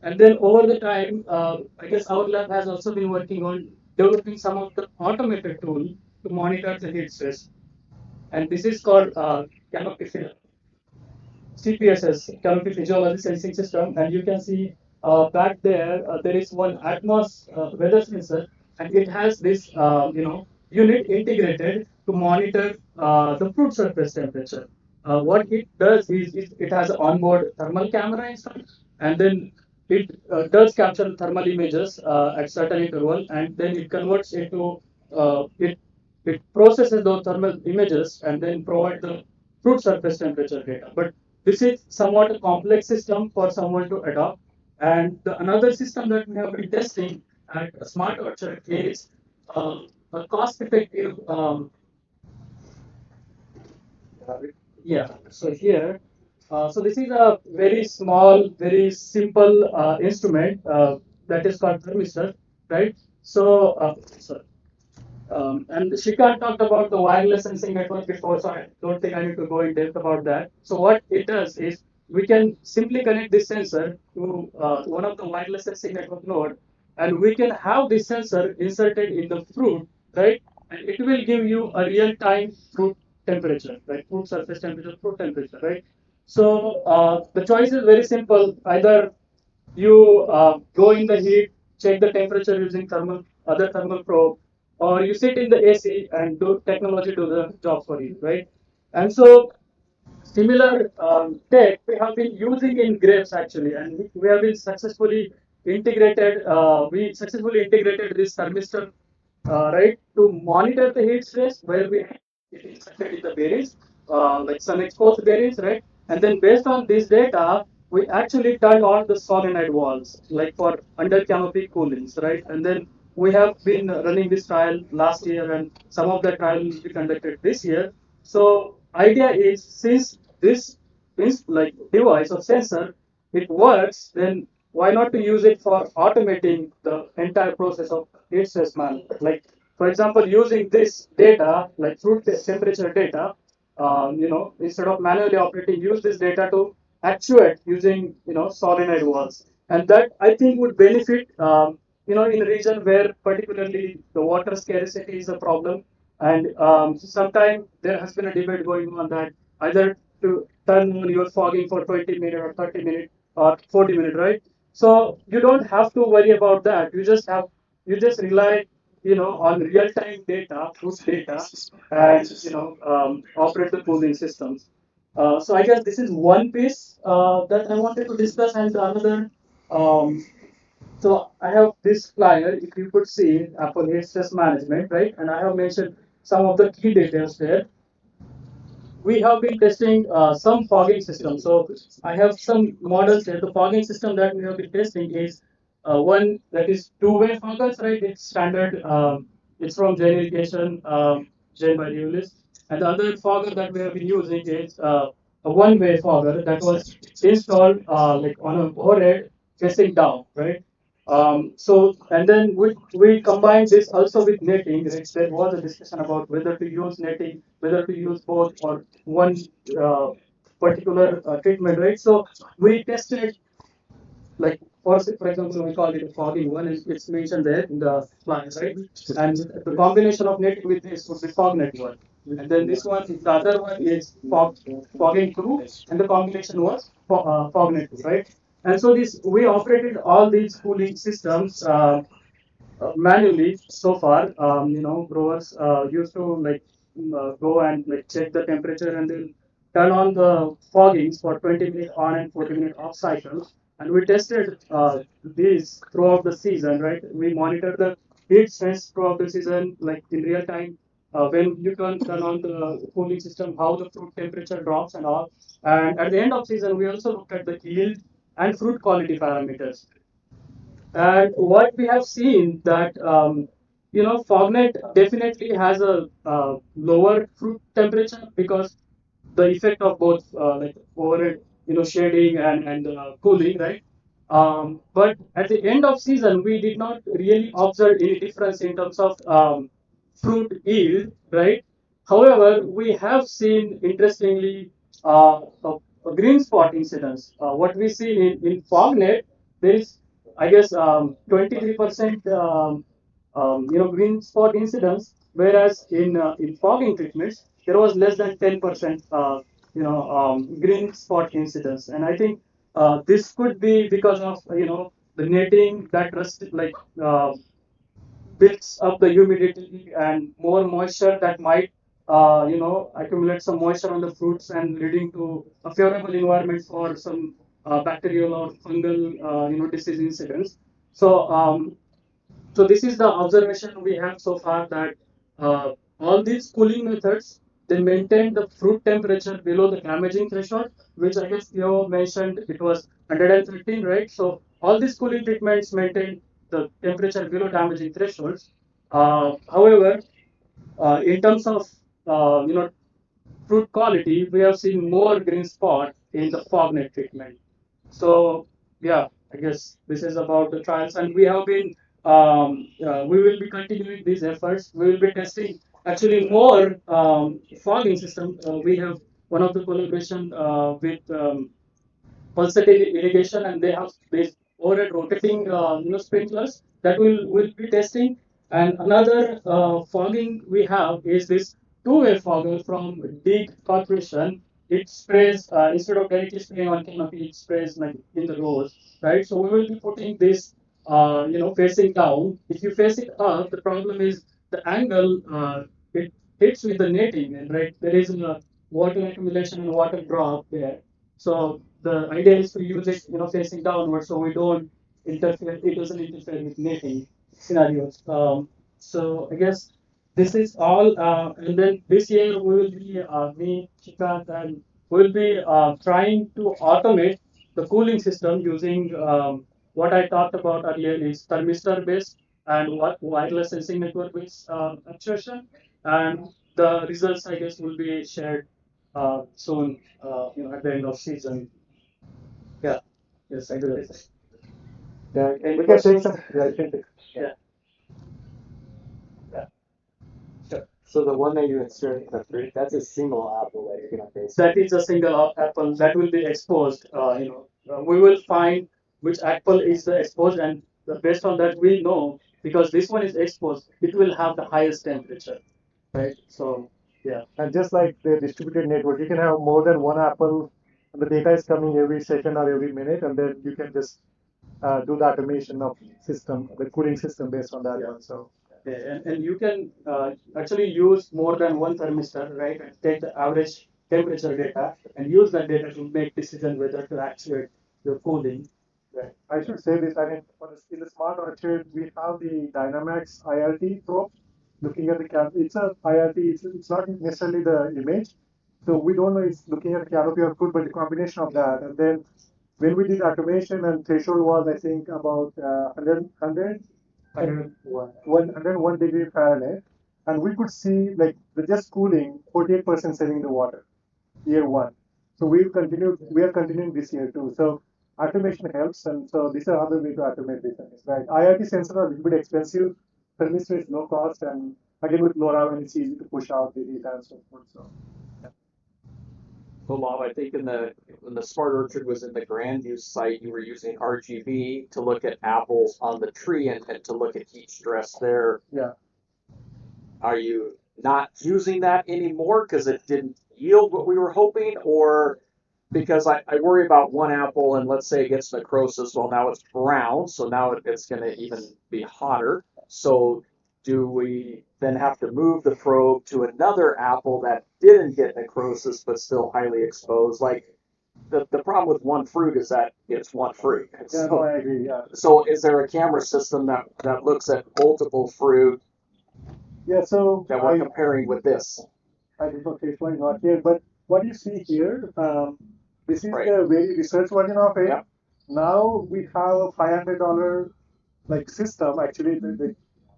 And then over the time, I guess our lab has also been working on developing some of the automated tool to monitor the heat stress, and this is called canopy CPSS, Canopy Physiology Sensing System, and you can see back there, there is one Atmos weather sensor, and it has this, unit integrated to monitor the fruit surface temperature. What it does is it has an onboard thermal camera installed, and then it does capture thermal images at certain interval, and then it converts into it processes those thermal images and then provide the fruit surface temperature data. But this is somewhat a complex system for someone to adopt. And the another system that we have been testing at Smart Orchard is a cost-effective yeah, so here, so this is a very small, very simple instrument that is called thermistor, right? So, sorry. And Shrikant talked about the wireless sensing network before, so I don't think I need to go in depth about that. So what it does is we can simply connect this sensor to one of the wireless sensing network node, and we can have this sensor inserted in the fruit, right? And it will give you a real-time fruit temperature, right? Fruit surface temperature, fruit temperature, right? So the choice is very simple. Either you go in the heat, check the temperature using other thermal probe, or you sit in the AC and do technology do the job for you, right? And so similar tech we have been using in grapes actually, and we have been successfully integrated. We successfully integrated this thermistor, right, to monitor the heat stress where we it is affected in the berries, like sun exposed berries, right? And then based on this data, we actually turned on the solenoid walls, like for under canopy coolings, right? And then we have been running this trial last year, and some of the trial will be conducted this year. So idea is since this is like device or sensor, it works, then why not to use it for automating the entire process of heat stress management? Like for example, using this data, like fruit temperature data, instead of manually operating, use this data to actuate using, solenoid valves. And that I think would benefit, in a region where particularly the water scarcity is a problem. And sometimes there has been a debate going on that either to turn on your fogging for 20 minutes or 30 minutes or 40 minutes, right? So you don't have to worry about that. You just rely on real-time data, food data, and operate the cooling systems. So I guess this is one piece that I wanted to discuss, and the another. Um, so I have this flyer. If you could see for heat stress management, right? And I have mentioned some of the key details there. We have been testing some fogging systems. So I have some models here. The fogging system that we have been testing is one that is two-way foggers, right? It's standard. It's from Jain Irrigation, Jain by Ulis. And the other fogger that we have been using is a one-way fogger that was installed like on a overhead facing down, right? So and then we combined this also with netting. Right? There was a discussion about whether to use netting, whether to use both or one uh, particular treatment, right? So we tested like for example, we call it a fogging one, and it's mentioned there in the plan, right? And the combination of netting with this would be fog net one. And then this one, the other one is fogging two, and the combination was fog net two, right? And so this we operated all these cooling systems manually so far. Growers used to like go and like check the temperature and then turn on the foggings for 20-minute on and 40-minute off cycle. And we tested these throughout the season, right? We monitor the heat stress throughout the season, like in real time. When you turn on the cooling system, how the fruit temperature drops and all. And at the end of season, we also looked at the yield and fruit quality parameters. And what we have seen that Fognet definitely has a lower fruit temperature because the effect of both like overhead, shading and cooling, right? But at the end of season, we did not really observe any difference in terms of fruit yield, right? However, we have seen interestingly a green spot incidence. What we see in Fognet, there is, I guess, 23% green spot incidence, whereas in fogging treatments there was less than 10% green spot incidence. And I think this could be because of the netting that rust builds up the humidity and more moisture that might accumulate some moisture on the fruits and leading to a favorable environment for some bacterial or fungal, disease incidents. So, so this is the observation we have so far that all these cooling methods they maintain the fruit temperature below the damaging threshold, which I guess Theo mentioned it was 113, right? So all these cooling treatments maintain the temperature below damaging thresholds. However, in terms of fruit quality, we have seen more green spot in the fog net treatment. So yeah, I guess this is about the trials, and we have been we will be continuing these efforts. We will be testing actually more fogging system. We have one of the collaboration with pulsated irrigation, and they have these overhead rotating sprinklers that will be testing. And another fogging we have is this two-way fogger from Dig Corporation. It sprays instead of directly spraying on canopy, it sprays like in the rows, right? So we will be putting this, facing down. If you face it up, the problem is the angle. It hits with the netting, and right there is a water accumulation and water drop there. So the idea is to use it, facing downward, so we don't interfere. It doesn't interfere with netting scenarios. So I guess this is all. And then this year we will be me, Chikant, and we will be trying to automate the cooling system using what I talked about earlier is thermistor based and what wireless sensing network based actuation. And the results I guess will be shared soon, at the end of season. Yeah. Yes, I do that. Yeah, Any we can take questions? some. Yeah, you can take. Yeah. Yeah. Sure. So the one that you insert the fruit, that's a single apple that you're gonna That basically. is a single apple that will be exposed. We will find which apple is the exposed, and based on that, we know because this one is exposed, it will have the highest temperature, right? So, yeah. And just like the distributed network, you can have more than one apple, and the data is coming every second or every minute, and then you can just do the automation of system, the cooling system based on that Yeah. one. So Okay, and you can actually use more than one thermistor, right? And take the average temperature data and use that data to make decision whether to actuate your cooling. Right. I should say this. I mean, in the smart orchard, we have the Dynamax IRT probe looking at the It's a IRT. It's not necessarily the image. So we don't know it's looking at the canopy or food, but the combination of that. And then when we did automation and threshold was, I think, about 101 degree Fahrenheit. And we could see like the just cooling 48% saving the water year one. So we are continuing this year too. So automation helps, and so this is another way to automate this. Right? IoT sensors are a little bit expensive. Thermistor is low cost, and again with LoRaWAN, it's easy to push out the data and so forth. So So, Bob, I think in the when the Smart Orchard was in the Grandview site, you were using RGB to look at apples on the tree and to look at heat stress there. yeah, Are you not using that anymore because it didn't yield what we were hoping, or because I worry about one apple and let's say it gets necrosis, well now it's brown, so now it's going to even be hotter. So do we then have to move the probe to another apple that didn't get necrosis but still highly exposed? Like the problem with one fruit is that it's one fruit. yeah, no, I agree. Yeah, So is there a camera system that looks at multiple fruit yeah. So that we're comparing with this? I did not take one not here, but what you see here, this is Right. the very research version of it. Yeah. Now we have a $500 like system actually the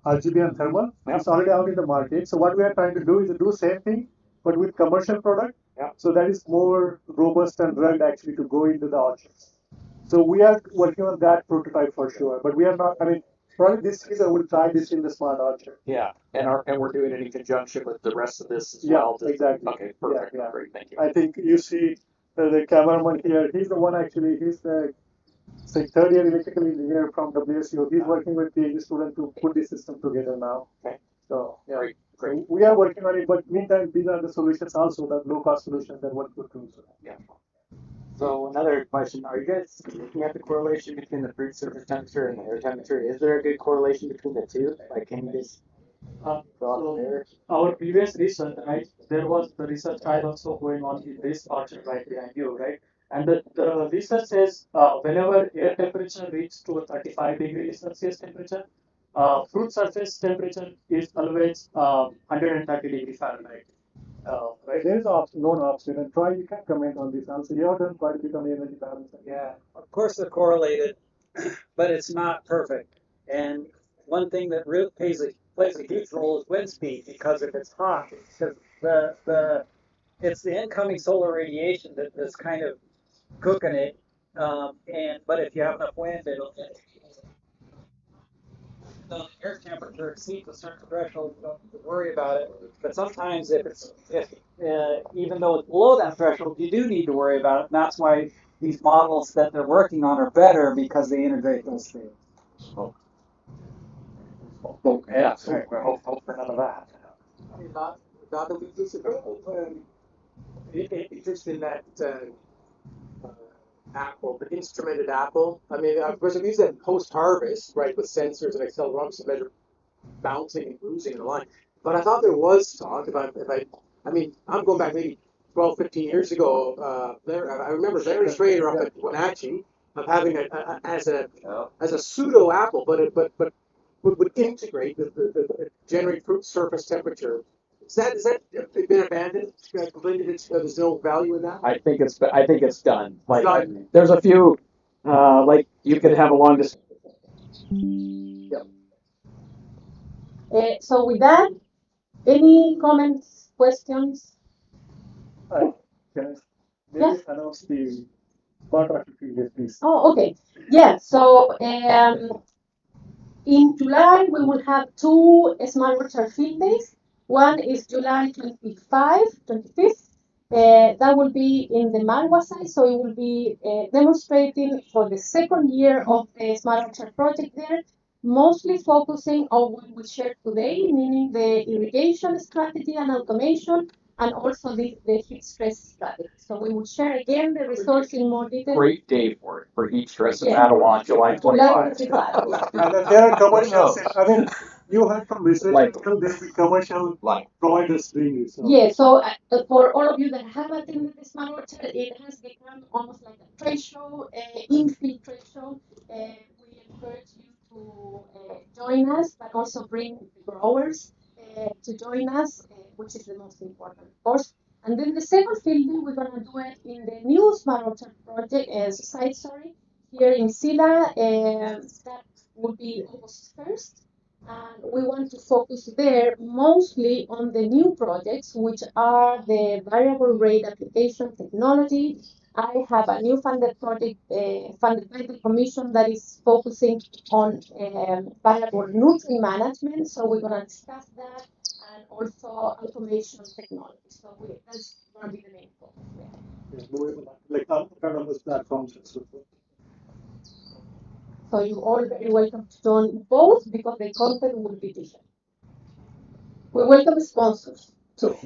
RGB and thermal. Yeah. It's already out in the market. So what we are trying to do is to do same thing, but with commercial product. Yeah. So that is more robust and rugged actually to go into the orchards. So we are working on that prototype for sure, but we are not. I mean, probably this season we'll try this in the smart orchard. Yeah, and we're doing it in conjunction with the rest of this as Yeah, well. exactly. Okay, perfect. Yeah, yeah. Great, thank you. I think you see the cameraman here. He's the one actually. He's the say third year electrical engineer from WSU. He's working with PhD student to put this system together now. Okay. So yeah. Great, great. So we are working on it, but meantime these are the solutions also, the low cost solutions that one could do. So. Yeah. So another question: are you guys looking at the correlation between the fruit surface temperature and the air temperature? Is there a good correlation between the two? Like, can you just So our previous research, right? There was the research trial also going on in this orchard right behind you, right? And the research says whenever air temperature reaches to a 35 degree Celsius temperature, fruit surface temperature is always 130 degree Fahrenheit. Right? There is known option, and Troy, you can comment on this also. You have done quite a bit on energy balance. Yeah, of course they're correlated, but it's not perfect. And one thing that really plays a huge role is wind speed, because if it's hot, because it's the incoming solar radiation that's kind of cooking it. And but if you have enough wind, the air temperature exceeds a certain threshold, you don't have to worry about it. But sometimes if even though it's below that threshold, you do need to worry about it. And that's why these models that they're working on are better, because they integrate those things. Yeah, hope for none of that. I mean, not only this, interest in that apple, the instrumented apple. I mean, of course, I've used that post harvest, right, with sensors and accelerometers to measure bouncing and bruising in the line. But I thought there was talk about I mean, I'm going back maybe 12, 15 years ago. I remember Larry Schrader up at Wenatchee of having as a pseudo apple, but would integrate generate fruit surface temperature. Is that been abandoned? Completely, there's no value in that. I think it's done. Like there's a few like you could have a long discussion. So with that, any comments, questions? Can I maybe announce the smart activity, please? Oh, okay. Yeah. So in July, we will have two Smart Orchard Field Days. One is July 25th. That will be in the Malwa site, so it will be demonstrating for the second year of the Smart Orchard project there, mostly focusing on what we shared today, meaning the irrigation strategy and automation, and also the heat stress strategy. So we will share again the results in more detail. Great day for heat stress in Matawan, July 25. And there are commercials. I mean, you heard from research Like- until there'll be commercial providers doing this. Yeah, so for all of you that have attended the Smart Orchard, it has become almost like a trade show, in-field trade show. We encourage you to join us, but also bring the growers to join us, which is the most important, of course. And then the second field day, we're going to do it in the new Smart Orchard project, site, sorry, here in Sila. That will be August 1st. And we want to focus there mostly on the new projects, which are the variable rate application technology. I have a new funded project funded by the Commission that is focusing on variable nutrient management. So we're going to discuss that, and also automation technology. So that's going to be the main focus there. Like autonomous platforms and so forth. So you're all very welcome to join both, because the content will be different. We welcome sponsors too.